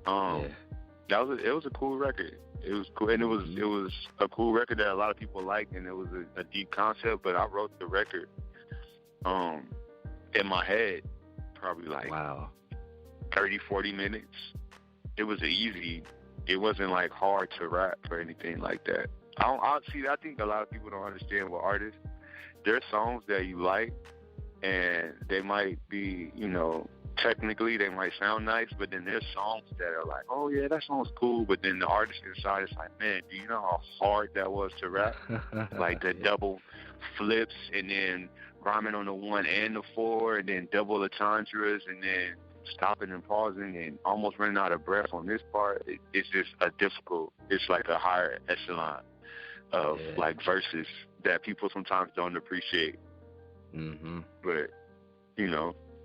Speaker 3: It was a cool record. It was cool, and it was a cool record that a lot of people liked, and it was a deep concept. But I wrote the record in my head, probably like 30, 40 minutes. It was easy. It wasn't like hard to rap or anything like that. I think a lot of people don't understand with artists. There's songs that you like, and they might be, technically they might sound nice, but then there's songs that are like, oh yeah, that song's cool, but then the artist inside is like, man, do you know how hard that was to rap? Like the double flips, and then rhyming on the 1 and the 4, and then double entendres, and then stopping and pausing and almost running out of breath on this part. It's just it's like a higher echelon of like verses that people sometimes don't appreciate.
Speaker 4: Mm-hmm.
Speaker 3: But,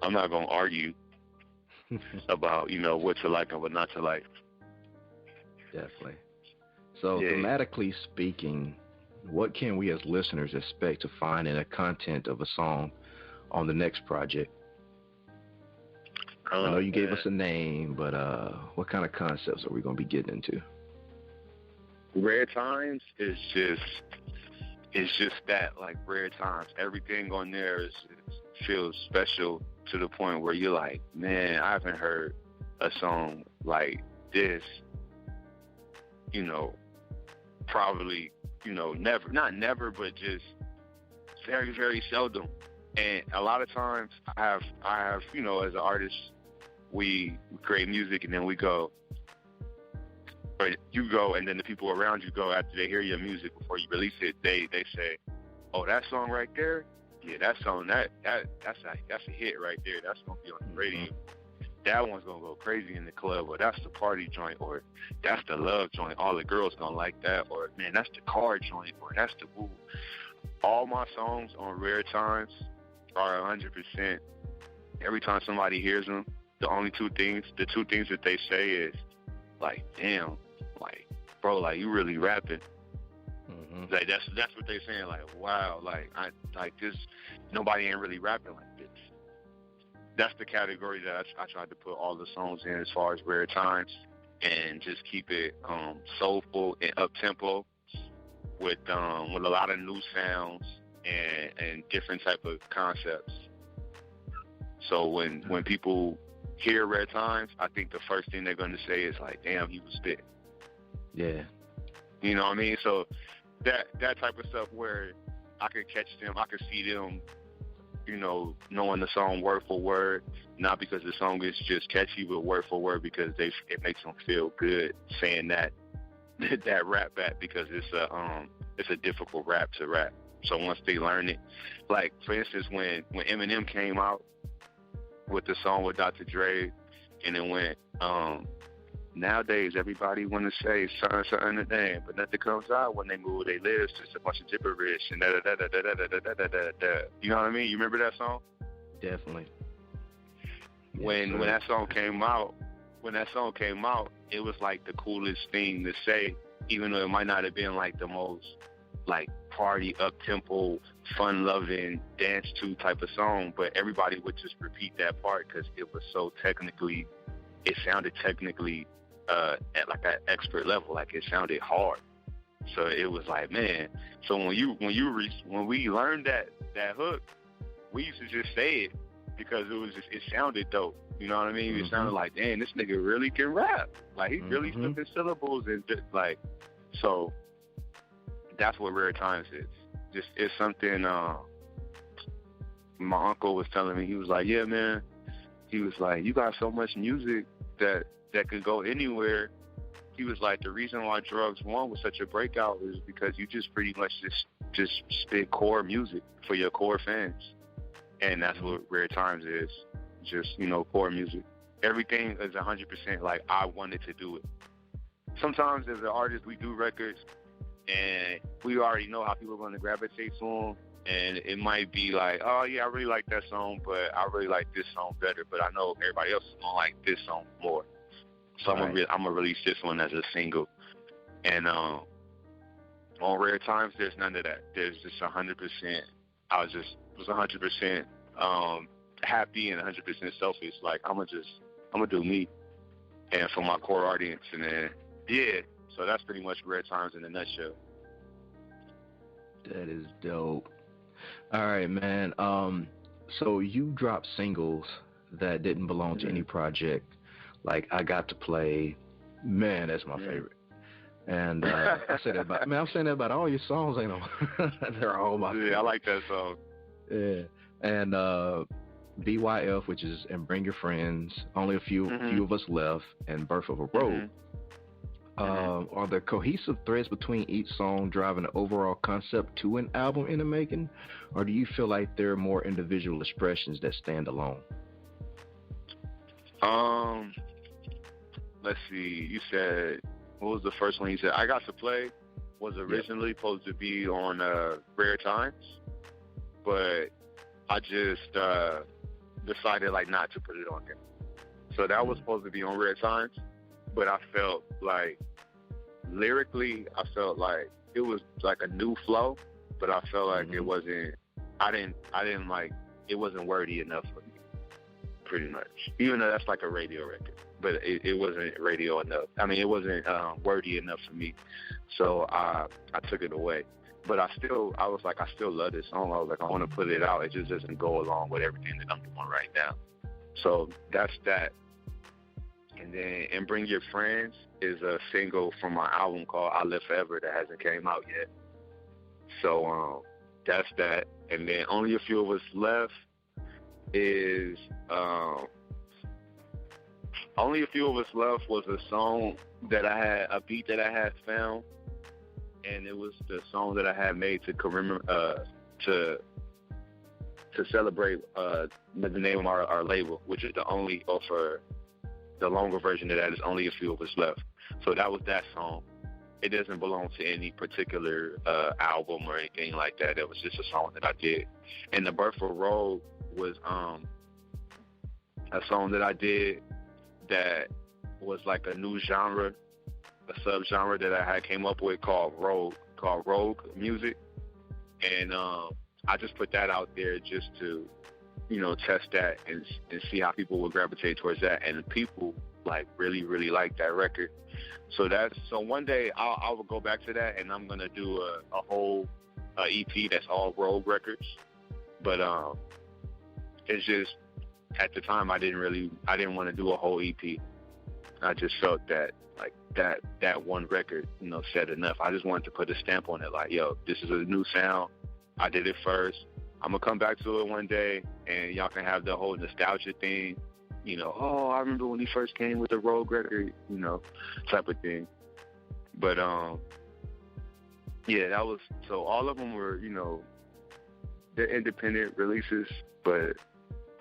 Speaker 3: I'm not going to argue about, what to like and what not to like.
Speaker 4: Definitely. So thematically speaking, what can we as listeners expect to find in the content of a song on the next project? I know you gave us a name, but what kind of concepts are we going to be getting into?
Speaker 3: Rare Times is just that, like Rare Times. Everything on there feels special to the point where you're like, man, I haven't heard a song like this, probably, never, not never, but just very, very seldom. And a lot of times I have, as an artist, we create music and then we go, or you go, and then the people around you go after they hear your music before you release it. They say, "Oh, that song right there, yeah, that song that's a hit right there. That's gonna be on the radio. That one's gonna go crazy in the club, or that's the party joint, or that's the love joint. All the girls gonna like that, or man, that's the car joint, or that's the woo." All my songs on Rare Times are 100%. Every time somebody hears them, the two things that they say is like, damn, like, bro, like, you really rapping. Mm-hmm. Like, that's what they're saying, like, wow, like, I like this, nobody ain't really rapping like this. That's the category that I tried to put all the songs in as far as Rare Times, and just keep it soulful and up-tempo with a lot of new sounds and different type of concepts. So when people hear Rare Times, I think the first thing they're going to say is like, damn, he was spitting.
Speaker 4: Yeah.
Speaker 3: You know what I mean? So that type of stuff where I could catch them, I could see them, knowing the song word for word, not because the song is just catchy, but word for word because it makes them feel good saying that rap back, because it's a difficult rap to rap. So once they learn it, like for instance, when Eminem came out with the song with Dr. Dre, and it went, nowadays everybody want to say something a damn, but nothing comes out when they move their lips, just a bunch of gibberish and da da da da da da da da da da da. You know what I mean? You remember that song?
Speaker 4: Definitely.
Speaker 3: When that song came out, it was like the coolest thing to say, even though it might not have been like the most like party up tempo, fun loving, dance to type of song, but everybody would just repeat that part because it was so it sounded technically at like an expert level, like it sounded hard. So it was like, man. So when we learned that hook, we used to just say it because it sounded dope. You know what I mean? Mm-hmm. It sounded like, damn, this nigga really can rap. Like he really flipping syllables and just like, so that's what Rare Times is. Just it's something. My uncle was telling me, he was like, yeah, man. He was like, you got so much music that could go anywhere. He was like, the reason why Drugs 1 was such a breakout is because you just pretty much just spit core music for your core fans. And that's what Rare Times is. Just, core music. Everything is 100% like I wanted to do it. Sometimes as an artist, we do records and we already know how people are going to gravitate to them. And it might be like, oh, yeah, I really like that song, but I really like this song better. But I know everybody else is going to like this song more. So I'm gonna release this one as a single. And on Rare Times, there's none of that. There's just 100%. I was 100% happy and 100% selfish. Like I'm gonna do me, and for my core audience. And then so that's pretty much Rare Times in a nutshell.
Speaker 4: That is dope. All right, man. So you dropped singles that didn't belong to any project. Like I Got to Play, man, that's my favorite. And I say that about, man, I'm saying that about all your songs, ain't no? They're all my favorite.
Speaker 3: Yeah, I like that song.
Speaker 4: Yeah, and BYF, which is And Bring Your Friends, Only a Few of Us Left, and Birth of a Road. Are there cohesive threads between each song driving the overall concept to an album in the making, or do you feel like there are more individual expressions that stand alone?
Speaker 3: Let's see. You said, what was the first one you said? I Got to Play was originally supposed to be on Rare Times, but I just decided like not to put it on there. So that was supposed to be on Rare Times, but I felt like lyrically, I felt like it was like a new flow, but I felt like it wasn't. I didn't like it wasn't wordy enough for me. Pretty much, even though that's like a radio record, but it wasn't radio enough. I mean, it wasn't wordy enough for me, so I took it away. But I still love this song. I was like, I want to put it out. It just doesn't go along with everything that I'm doing right now. So that's that. And then And Bring Your Friends is a single from my album called I Live Forever that hasn't came out yet. So that's that. And then Only a Few of Us Left is Only a Few of Us Left was a song that I had, a beat that I had found, and it was the song that I had made to commemorate, to celebrate the name of our label, which is for the longer version of that is Only a Few of Us Left. So that was that song. It doesn't belong to any particular album or anything like that. It was just a song that I did. And The Birth of a Road was a song that I did that was like a new genre, a subgenre that I had came up with called rogue music. And I just put that out there just to, test that and see how people would gravitate towards that. And people like really, really like that record. So one day I will go back to that, and I'm gonna do a whole EP that's all rogue records. But it's just at the time I didn't want to do a whole EP. I just felt that like that one record, said enough. I just wanted to put a stamp on it, like, yo, this is a new sound. I did it first. I'm gonna come back to it one day, and y'all can have the whole nostalgia thing. Oh, I remember when he first came with the rogue record, type of thing. But yeah, that was, so all of them were, they're independent releases, but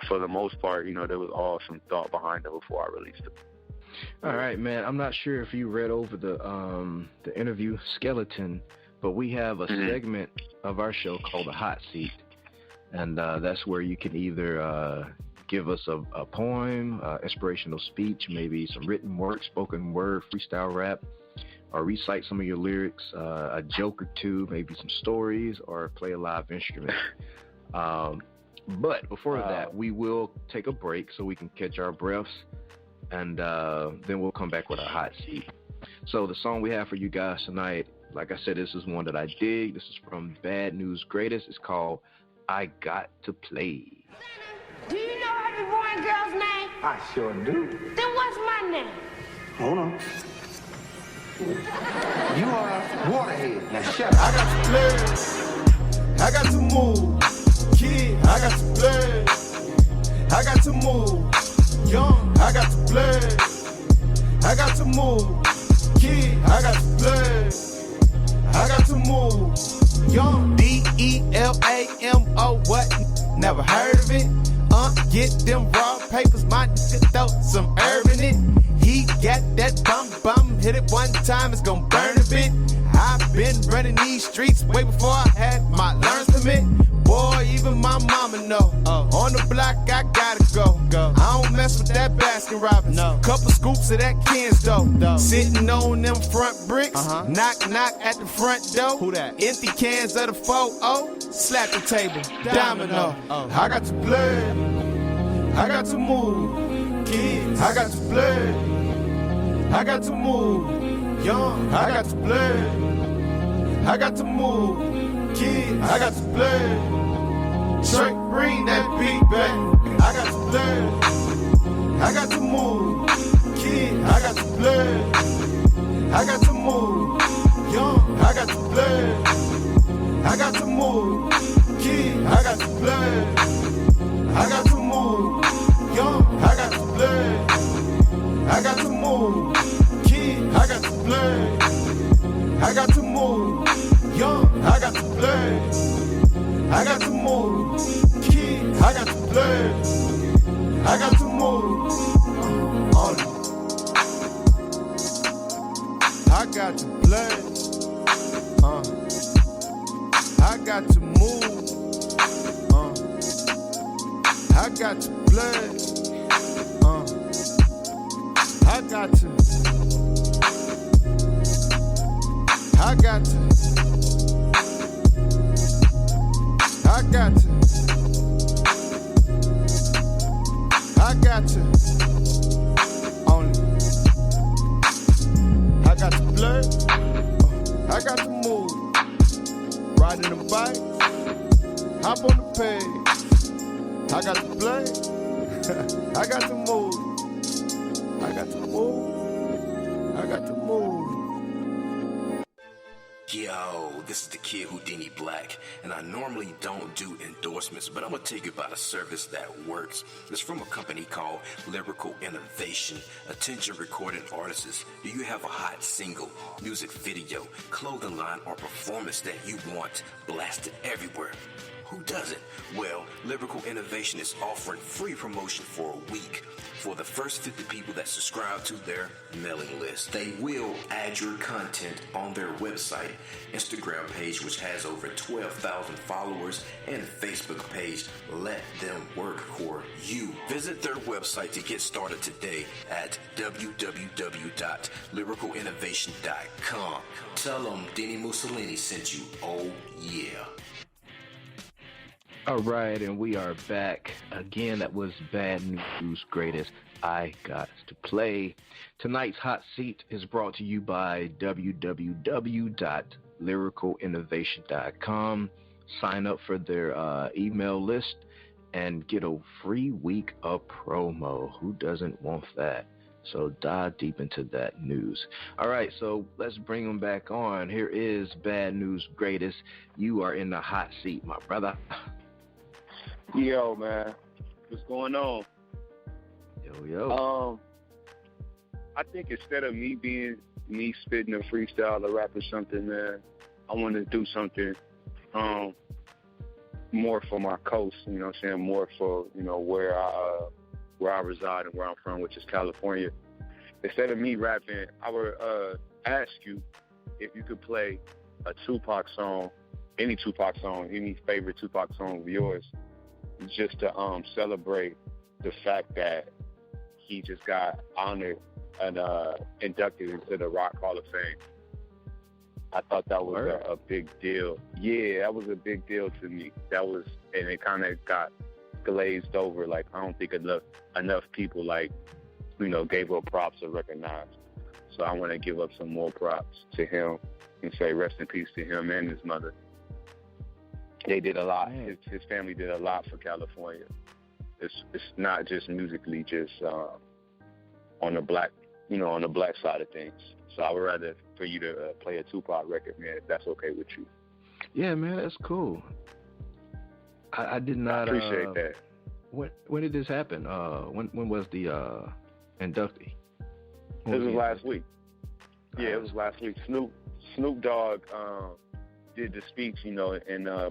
Speaker 3: for the most part, there was all some thought behind them before I released them.
Speaker 4: All right, man. I'm not sure if you read over the interview Skeleton, but we have a segment of our show called The Hot Seat, and that's where you can either give us a poem, inspirational speech, maybe some written work, spoken word, freestyle rap, or recite some of your lyrics, a joke or two, maybe some stories, or play a live instrument. But before that, we will take a break so we can catch our breaths, and then we'll come back with a hot seat. So the song we have for you guys tonight, like I said, this is one that I dig. This is from Bad News Greatest. It's called I Got to Play.
Speaker 5: Do you know every boy and girl's name?
Speaker 6: I sure do.
Speaker 5: Then what's my name?
Speaker 6: Hold on. You are Waterhead. Now shut up. I got to play. I got to move. Kid, I got to play. I got to move. Young, I got to play. I got to move. Kid, I got to play. I got to move. Young, DELAMO, what? Never heard of it? Get them raw papers, my nigga throw some herb in it. He got that bum, hit it one time, it's gon' burn a bit. I've been running these streets way before I had my learner's permit. Boy, even my mama know. On the block, I gotta go. I don't mess with that Baskin Robbins. No. Couple scoops of that Ken's dough. Sitting on them front bricks. Knock, knock at the front door. Who that? Empty cans of the 4-0. Slap the table. Domino. I got to play. I got to move. Kids. I got to play. I got to move. Young. I got to play. I got to move. Kids. I got to play. Trey, bring that beat back. I got to play. I got to move. Kid, I got to play. I got to move. Young, I got to play. I got to move. Kid, I got to play. I got to move. Young, I got to play. I got to move. Kid, I got to play. I got to move. Young, I got to play. I got to move. Kid, I got to play. I got to move. On it. I got to play. I got to move. I got to play. I got to. I got to. I got to. I got to. Only. I got to play. I got to move. Riding the bike. Hop on the page. I got to play. I got to move. I got to move. I got to move.
Speaker 7: Yo, this is the kid Houdini Black, and I normally don't do endorsements, but I'm going to tell you about a service that works. It's from a company called Lyrical Innovation. Attention recording artists, do you have a hot single, music video, clothing line, or performance that you want blasted everywhere? Who doesn't? Well, Lyrical Innovation is offering free promotion for a week for the first 50 people that subscribe to their mailing list. They will add your content on their website, Instagram page, which has over 12,000 followers, and Facebook page. Let them work for you. Visit their website to get started today at www.lyricalinnovation.com. Tell them Denny Mussolini sent you. Oh, yeah.
Speaker 4: All right, and we are back again. That was Bad News Greatest. I Got to Play. Tonight's hot seat is brought to you by www.lyricalinnovation.com. Sign up for their email list and get a free week of promo. Who doesn't want that? So dive deep into that news. All right, so let's bring them back on. Here is Bad News Greatest. You are in the hot seat, my brother.
Speaker 3: Yo, man, what's going on?
Speaker 4: Yo.
Speaker 3: I think instead of me spitting a freestyle or rap or something, man, I want to do something more for my coast. You know what I'm saying? More for where I reside and where I'm from, which is California. Instead of me rapping, I would ask you if you could play a Tupac song, any Tupac song, any favorite Tupac song of yours, just to celebrate the fact that he just got honored and inducted into the Rock Hall of Fame. I thought that was a big deal. Yeah, that was a big deal to me. And it kind of got glazed over. Like, I don't think enough people gave up props or recognized. So I want to give up some more props to him and say rest in peace to him and his mother. They did a lot. His family did a lot for California. It's not just musically, just on the black side of things. So I would rather for you to play a Tupac record, man, if that's okay with you.
Speaker 4: Yeah, man, that's cool. I did not
Speaker 3: appreciate that.
Speaker 4: When did this happen? When was the inductee?
Speaker 3: It was last week. Yeah, it was last week. Snoop Dogg did the speech, and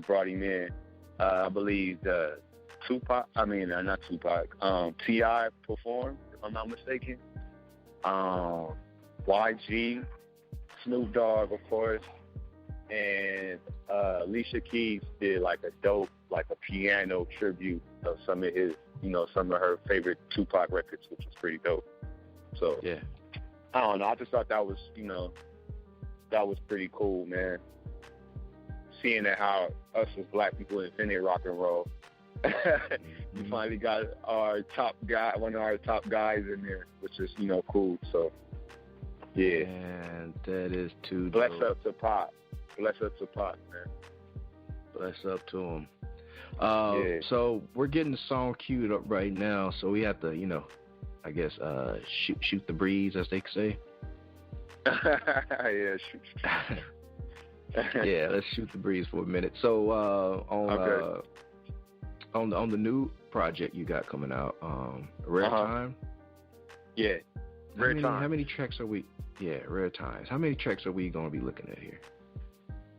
Speaker 3: brought him in. I believe Tupac. I mean, not Tupac. T.I. performed, if I'm not mistaken. YG, Snoop Dogg, of course, and Alicia Keys did like a piano tribute of some of his some of her favorite Tupac records, which was pretty dope. So
Speaker 4: yeah,
Speaker 3: I don't know. I just thought that was that was pretty cool, man. Seeing that how us as black people invented rock and roll. You finally got our top guy, one of our top guys in there, which is cool. So yeah,
Speaker 4: and that is too
Speaker 3: bless
Speaker 4: dope.
Speaker 3: up to Pop. Bless up to Pop, man.
Speaker 4: Bless up to him.
Speaker 3: Yeah.
Speaker 4: So we're getting the song queued up right now, so we have to, I guess, shoot the breeze, as they say.
Speaker 3: Yeah, shoot.
Speaker 4: Yeah, let's shoot the breeze for a minute. So on the new project you got coming out, Rare Time.
Speaker 3: Yeah, Rare Time.
Speaker 4: How many tracks are we? Yeah, Rare Times. How many tracks are we going to be looking at here?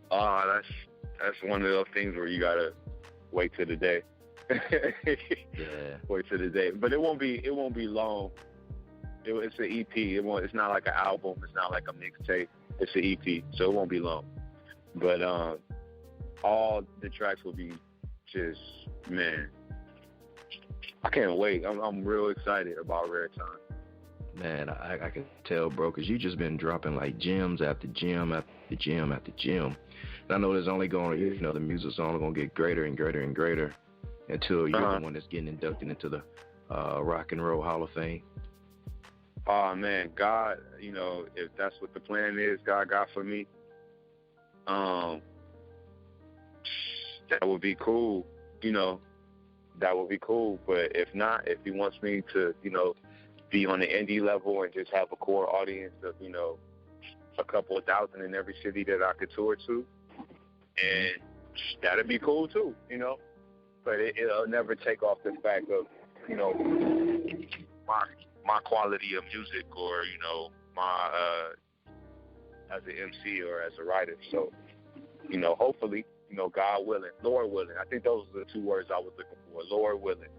Speaker 3: That's one of those things where you gotta wait till the day.
Speaker 4: Yeah.
Speaker 3: Wait till the day, but it won't be long. It's an EP. It's not like an album. It's not like a mixtape. It's an EP, so it won't be long. But all the tracks will be just, man, I can't wait. I'm real excited about Rare Time.
Speaker 4: Man, I can tell, bro, because you just been dropping like gems after gem after gem after gem. And I know there's only going to, the music's only going to get greater and greater and greater until you're the one that's getting inducted into the Rock and Roll Hall of Fame.
Speaker 3: Oh, man, God, if that's what the plan is, God got for me, that would be cool, that would be cool. But if not, if he wants me to, be on the indie level and just have a core audience of, a couple of thousand in every city that I could tour to, and that'd be cool too, But it'll never take off the fact of, my quality of music or, my as an MC or as a writer. So, hopefully, God willing, Lord willing. I think those are the two words I was looking for. Lord willing.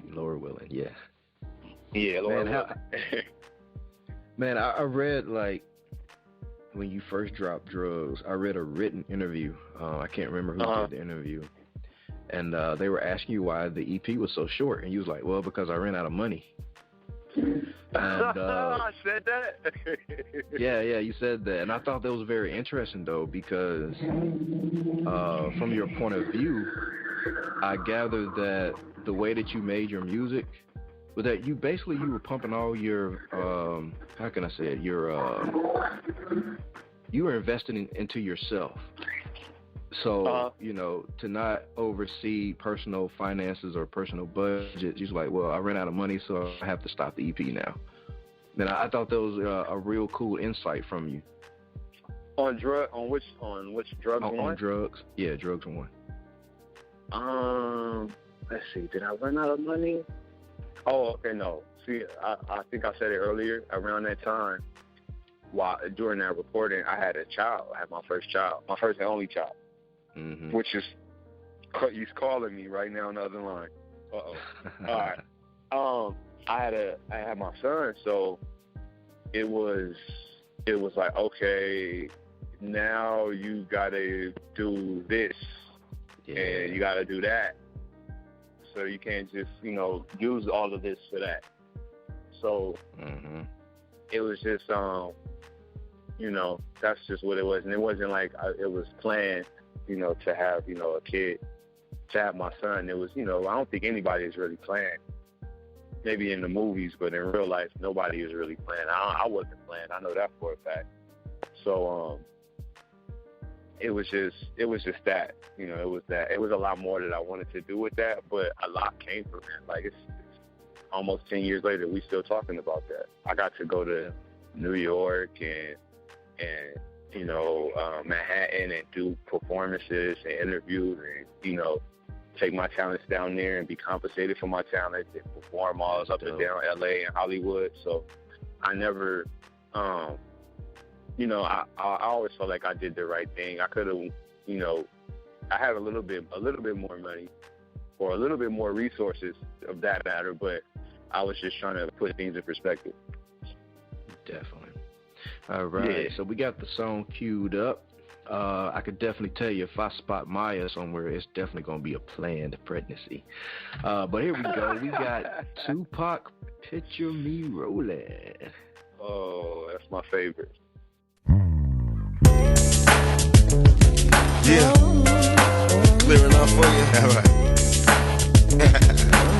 Speaker 4: Lord willing, yeah.
Speaker 3: Yeah, Lord willing.
Speaker 4: Man, I read, like, when you first dropped Drugs, I read a written interview. I can't remember who did the interview. And they were asking you why the EP was so short. And you was like, well, because I ran out of money. And,
Speaker 3: I said that?
Speaker 4: yeah, you said that. And I thought that was very interesting, though, because from your point of view, I gathered that the way that you made your music was that you were pumping all your, how can I say it, you were investing into yourself. So, to not oversee personal finances or personal budgets, you're like, well, I ran out of money, so I have to stop the EP now. Then I thought that was a real cool insight from you.
Speaker 3: On which Drugs one?
Speaker 4: On Drugs. Yeah, Drugs one.
Speaker 3: Let's see, did I run out of money? Oh, okay, no. See, I think I said it earlier. Around that time, during that recording, I had a child. I had my first child, my first and only child.
Speaker 4: Mm-hmm.
Speaker 3: Which is, he's calling me right now on the other line. Uh-oh. All right. I had my son, so it was like, okay, now you gotta do this, and you gotta do that. So you can't just, use all of this for that. So it was just, that's just what it was. And it wasn't like it was planned, to have, a kid, to have my son. It was, I don't think anybody is really planned. Maybe in the movies, but in real life, nobody is really planned. I wasn't planned. I know that for a fact. So it was just that, it was that. It was a lot more that I wanted to do with that, but a lot came from it. Like it's almost 10 years later, we still talking about that. I got to go to New York and Manhattan and do performances and interviews and, take my talents down there and be compensated for my talent and perform all up and down LA and Hollywood. So I never, I always felt like I did the right thing. I could have, I had a little bit more money or a little bit more resources of that matter, but I was just trying to put things in perspective.
Speaker 4: Definitely. All right. Yeah. So we got the song queued up. I could definitely tell you if I spot Maya somewhere, it's definitely gonna be a planned pregnancy. But here we go. We got Tupac, Picture Me Rollin'.
Speaker 3: Oh, that's my favorite.
Speaker 6: Yeah. Clear enough for you? All right.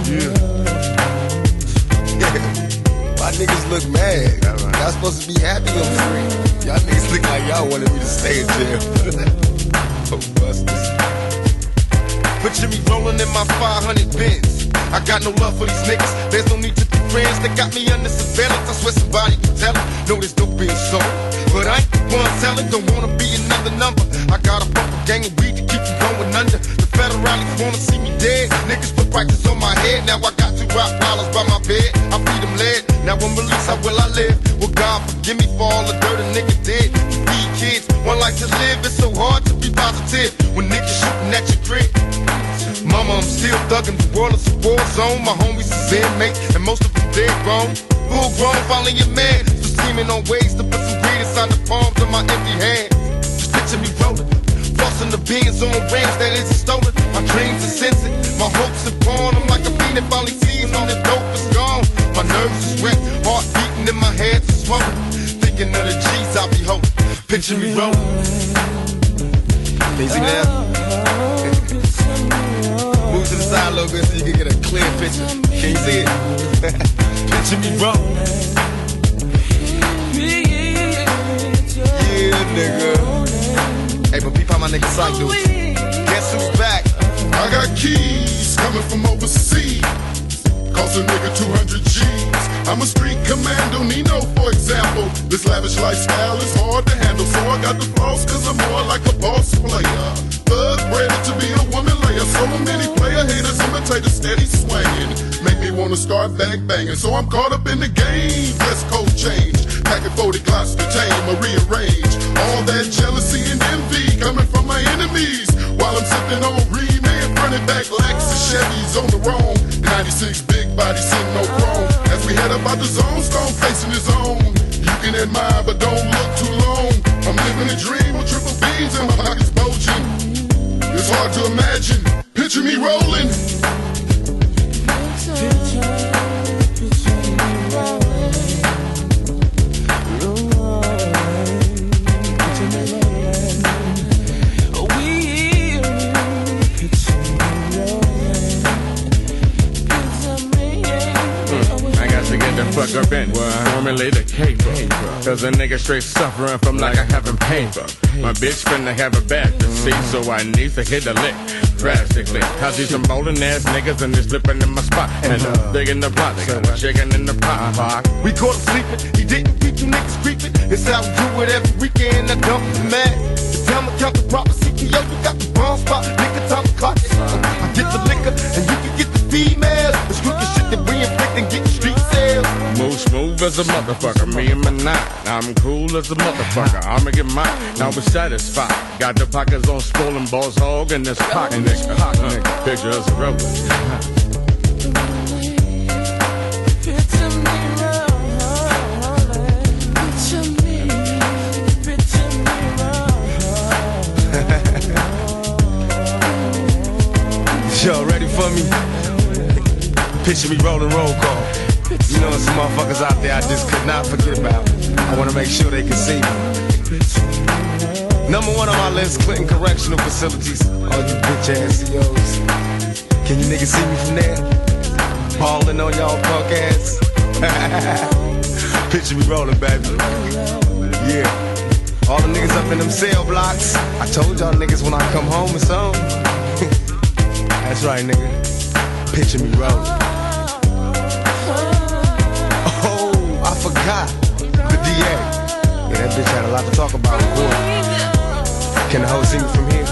Speaker 6: Yeah. My niggas look mad. Y'all supposed to be happy on the street. Y'all niggas look like y'all wanted me to stay in jail. Oh, busters. Picture me rolling in my 500 Benz. I got no love for these niggas. There's no need to be friends. They got me under surveillance. I swear somebody can tell it. No, there's no being sold. But I ain't the one selling. Don't wanna be another number. I got a bumper gang of weed to keep me going under. The federalists wanna see me dead. Niggas put prices on my head. Now I got 2 Rottweilers by my bed. I feed them lead. Now when released, how will I live? Well, God forgive me for all the dirt a nigga did. To feed kids, one life to live. It's so hard to be positive when niggas shooting at your crib. Mama, I'm still thuggin', the world is a war zone. My homies is inmates, and most of them dead grown. Full grown, finally a man. So scheming on ways to put some greed inside the palms of my empty hands. Just picture me rollin', flossing the beans on range that isn't stolen. My dreams are censored, my hopes are born. I'm like a fiend that finally sees when the dope is gone. My nerves is wet, heart beating in my head is swollen. Thinking of the G's I be holding. Picture me rollin'. Can you see me now? Move to the side a little bit so you can get a clear picture. Can you see it? Picture me rollin'. Yeah, nigga. Hey, but peep how my nigga Psych do it. Guess who's back?
Speaker 8: I got keys coming from overseas. Cost a nigga 200 G's. I'm a street commando, Nino, for example. This lavish lifestyle is hard to handle, so I got the floss cause I'm more like a boss player. Thug ready to be a woman layer. So many player haters imitate a steady swinging. Make me wanna start bang banging. So I'm caught up in the game. Dress code change. Packing 40 Glocks to tame or rearrange. All that jealousy and envy coming from my enemies. While I'm sipping on Re-Man, running back Lexus Chevys on the roam. 96 big body, sitting no chrome. As we head up out the zone, Stone facing his own. You can admire, but don't look too long. I'm living a dream with triple B's and my pockets bulging. It's hard to imagine. Picture me rolling.
Speaker 9: Fuck up and formulate a caper. Cause a nigga straight suffering from like I having paper. My bitch finna have a back to see, so I need to hit the lick drastically. I see some bowling ass niggas and they slipping in my spot. And big in the pot, they got a chicken in the pot.
Speaker 6: We caught him sleeping, he didn't beat you niggas creeping. It's how we do it every weekend, I dump the mad. It's time to count the proper CTO, you got the bomb spot, nigga time to clock it. I get the liquor and you can get the females. It's crooked shit that we inflict and get street sales.
Speaker 9: Move smooth as a motherfucker, me and my nine. I'm cool as a motherfucker, I'ma get mine. Now we're satisfied. Got the pockets on swollen balls, hog in this pocket, nigga. Pictures of road.
Speaker 6: Y'all ready for me? Picture me rolling roll call. You know some motherfuckers out there I just could not forget about. I wanna make sure they can see me. Number 1 on my list, Clinton Correctional Facilities. All you bitch ass CEOs. Can you niggas see me from there? Ballin' on y'all punk ass. Picture me rolling, baby. Yeah. All the niggas up in them cell blocks. I told y'all niggas when I come home or something. That's right, nigga. Picture me rolling. Oh, I forgot. The DA. Yeah, that bitch had a lot to talk about in court. Can the hoe see me from here?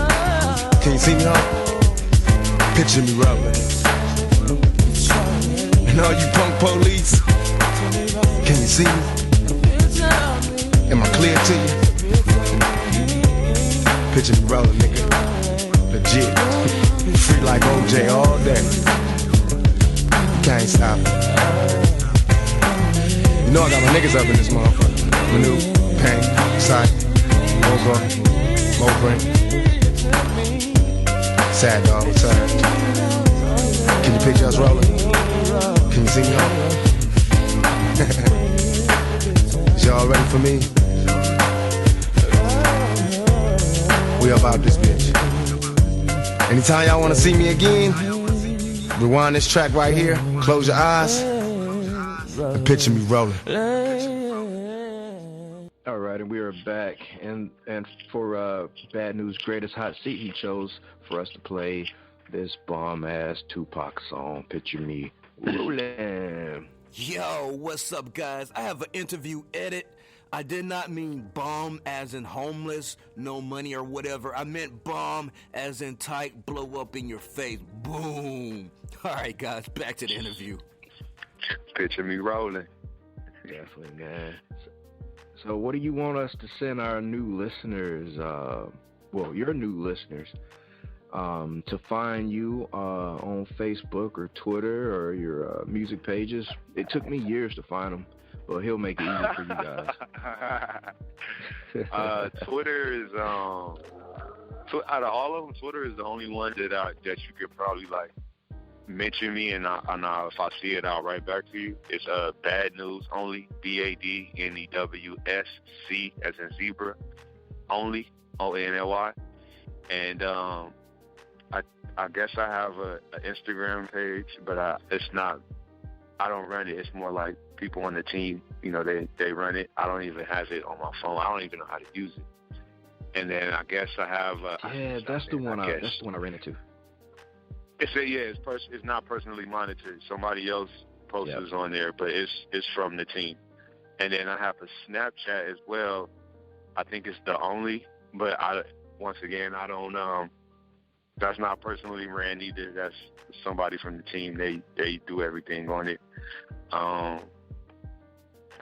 Speaker 6: Can you see me, hoe? Picture me rolling. And all you punk police, can you see me? Am I clear to you? Picture me rolling, nigga. Legit. Free like OJ all day. Can't stop it. You know I got my niggas up in this motherfucker. Manu, Pain, Sight, Mogo.
Speaker 10: Low print. Sad dog, what's up? Can you picture us rolling? Can you see me rolling? Is y'all ready for me? We about this bitch. Anytime y'all wanna see me again, rewind this track right here, close your eyes, and picture me rolling.
Speaker 4: All right, and we are back, and for Bad News' greatest hot seat, he chose for us to play this bomb-ass Tupac song, Picture Me Rolling.
Speaker 7: Yo, what's up, guys? I have an interview edit. I did not mean bomb as in homeless, no money or whatever. I meant bomb as in tight, blow up in your face. Boom. All right, guys, back to the interview.
Speaker 3: Picture me rolling.
Speaker 4: Definitely, man. So what do you want us to send our new listeners, your new listeners, to find you on Facebook or Twitter or your music pages? It took me years to find them. Well, he'll make it easy for you guys.
Speaker 3: Twitter is out of all of them, Twitter is the only one that you could probably like mention me, and if I see it, I'll write back to you. It's Bad News Only, BADNEWSC as in zebra, only, ONLY, and I guess I have an Instagram page, but it's not. I don't run it. It's more like people on the team, they run it. I don't even have it on my phone. I don't even know how to use it. And then I guess I have.
Speaker 4: That's the one I ran into.
Speaker 3: It's not personally monitored. Somebody else posts it on there, but it's from the team. And then I have a Snapchat as well. I think it's the only, but once again I don't. That's not personally ran either. That's somebody from the team. They do everything on it.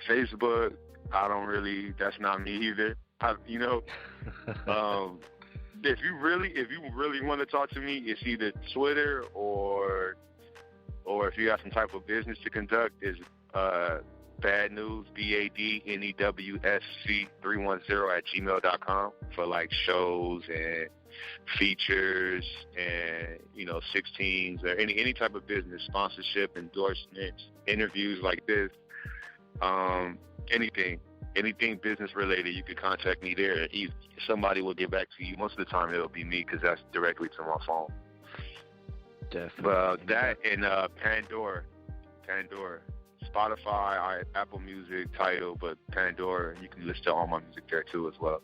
Speaker 3: Facebook, I don't really. That's not me either. If you really want to talk to me, it's either Twitter or if you got some type of business to conduct, is Bad News, BADNEWSC 310 @gmail.com for like shows and features and 16s or any type of business, sponsorship, endorsements, interviews like this, anything business related, you can contact me there. Somebody will get back to you. Most of the time it'll be me because that's directly to my phone.
Speaker 4: Definitely.
Speaker 3: But that and Pandora, Spotify, Apple Music, Tidal, but Pandora, you can listen to all my music there too as well.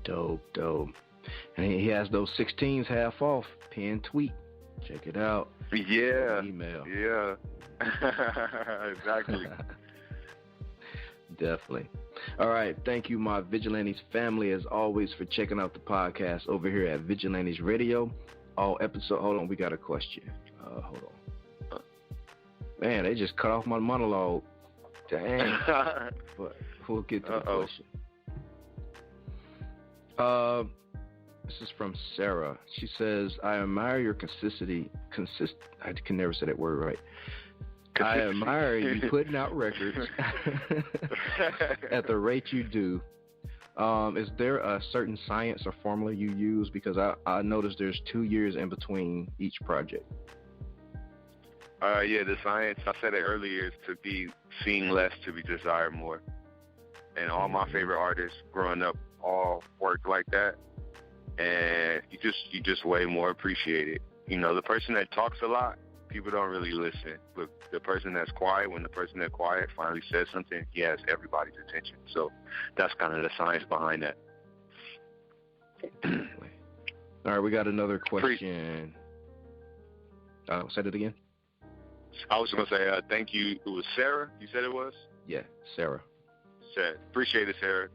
Speaker 4: Dope. And he has those 16s half off. Pin tweet. Check it out.
Speaker 3: Yeah.
Speaker 4: Email.
Speaker 3: Yeah. Exactly.
Speaker 4: Definitely. All right. Thank you, my Vigilantes family, as always, for checking out the podcast over here at Vigilantes Radio. Hold on. We got a question. Hold on. Man, they just cut off my monologue. Dang. But we'll get to the question. This is from Sarah. She says, I admire your consistency. I can never say that word right. I admire you putting out records at the rate you do. Is there a certain science or formula you use? Because I noticed there's 2 years in between each project.
Speaker 3: The science, I said it earlier, is to be seen less, to be desired more. And all my favorite artists growing up all worked like that. And you just way more appreciate it. The person that talks a lot, people don't really listen. But the person that's quiet, when the person that's quiet finally says something, he has everybody's attention. So that's kind of the science behind that.
Speaker 4: All right, we got another question. Say it again.
Speaker 3: I was going to say thank you. It was Sarah, you said it was?
Speaker 4: Yeah, Sarah.
Speaker 3: Appreciate it, Sarah.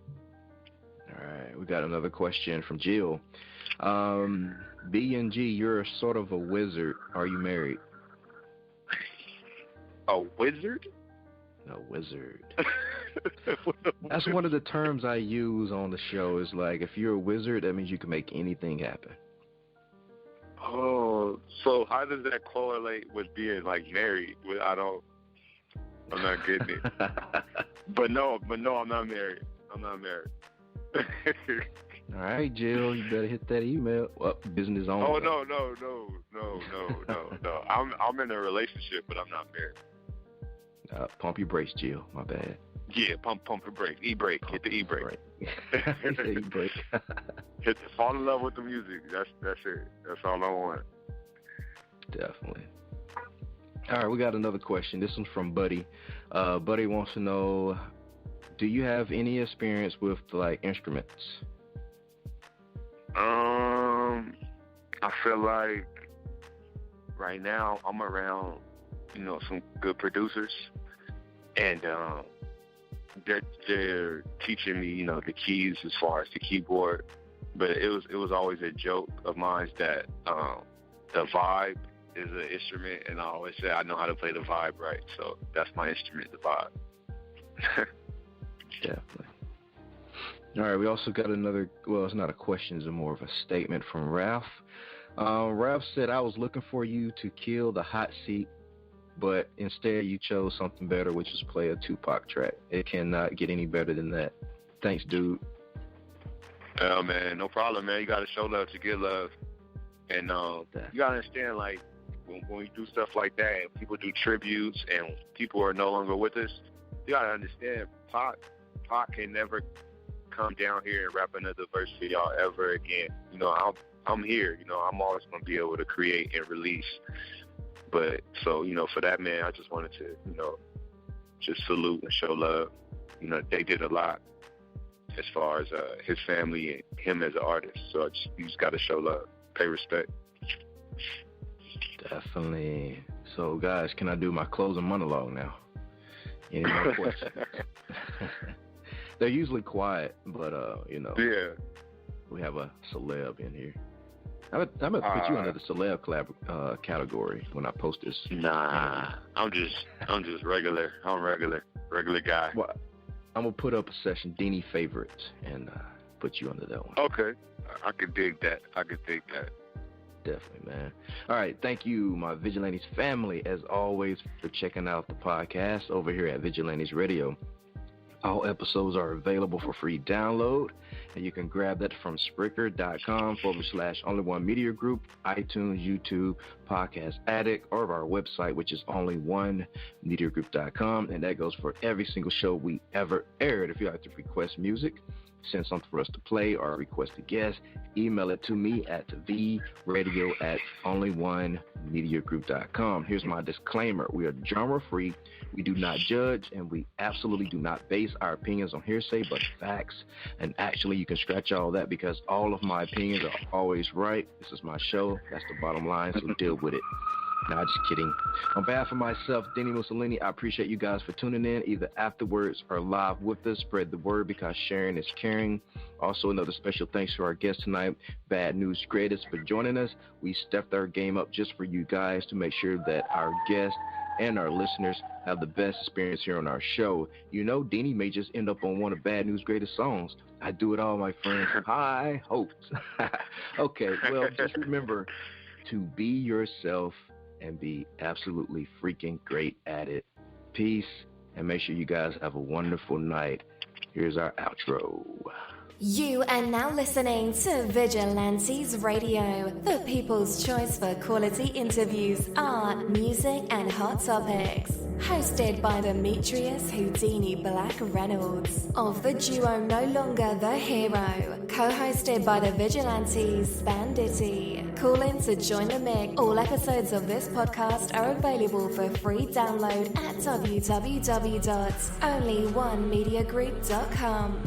Speaker 4: All right, we got another question from Jill. B&G, you're sort of a wizard. Are you married?
Speaker 3: A wizard?
Speaker 4: A wizard. That's one of the terms I use on the show. Is like, if you're a wizard, that means you can make anything happen.
Speaker 3: Oh, so how does that correlate with being like married? I'm not getting it. But no, I'm not married.
Speaker 4: All right, Jill, you better hit that email. Well, business on.
Speaker 3: Oh no. I'm in a relationship, but I'm not married.
Speaker 4: Pump your brakes, Jill. My bad.
Speaker 3: Yeah, pump your brakes. E-brake. Hit the e-brake.
Speaker 4: Hit the e-brake.
Speaker 3: Fall in love with the music. That's it. That's all I want.
Speaker 4: Definitely. All right, we got another question. This one's from Buddy. Buddy wants to know, do you have any experience with like instruments?
Speaker 3: I feel like right now I'm around, some good producers, and they're teaching me, the keys as far as the keyboard. But it was always a joke of mine that the vibe is an instrument, and I always say I know how to play the vibe right. So that's my instrument, the vibe.
Speaker 4: Definitely. All right, we also got another, well, it's not a question, it's more of a statement from Ralph. Ralph said, I was looking for you to kill the hot seat, but instead you chose something better, which is play a Tupac track. It cannot get any better than that. Thanks, dude.
Speaker 3: Oh, man, no problem, man. You got to show love to get love. And you got to understand, like, when we do stuff like that and people do tributes and people are no longer with us, you got to understand, Pac can never come down here and rap another verse for y'all ever again. I'm here. I'm always going to be able to create and release. But, so, for that, man, I just wanted to, just salute and show love. They did a lot as far as his family and him as an artist. So you just got to show love, pay respect.
Speaker 4: Definitely. So, guys, can I do my closing monologue now? Any more questions? They're usually quiet, but,
Speaker 3: Yeah.
Speaker 4: We have a celeb in here. I'm going to put you under the celeb category when I post this.
Speaker 3: Nah, I'm just regular. I'm regular guy.
Speaker 4: Well, I'm going to put up a session, Deanie Favorites, and put you under that one.
Speaker 3: Okay. I could dig that.
Speaker 4: Definitely, man. All right. Thank you, my Vigilantes family, as always, for checking out the podcast over here at Vigilantes Radio. All episodes are available for free download, and you can grab that from Spreaker.com/Only1Media Group, iTunes, YouTube, Podcast Addict, or our website, which is only1mediagroup.com, and that goes for every single show we ever aired. If you'd like to request music, send something for us to play, or request a guest, email it to me at theradio@only1mediagroup.com. Here's my disclaimer. We are genre-free. We do not judge, and we absolutely do not base our opinions on hearsay, but facts. And actually, you can scratch all that because all of my opinions are always right. This is my show. That's the bottom line, so deal with it. Nah, just kidding. On behalf of myself, Denny Mussolini, I appreciate you guys for tuning in, either afterwards or live with us. Spread the word because sharing is caring. Also, another special thanks to our guest tonight, Bad News Greatest, for joining us. We stepped our game up just for you guys to make sure that our guests and our listeners have the best experience here on our show. Deanie may just end up on one of Bad News Greatest songs. I do it all, my friends. High hopes. Okay, well, just remember to be yourself and be absolutely freaking great at it. Peace, and make sure you guys have a wonderful night. Here's our outro.
Speaker 11: You are now listening to Vigilantes Radio, the people's choice for quality interviews, art, music, and hot topics. Hosted by Demetrius Houdini Black Reynolds, of the duo No Longer the Hero. Co-hosted by the Vigilantes, Banditti. Call in to join the mix. All episodes of this podcast are available for free download at www.onlyonemediagroup.com.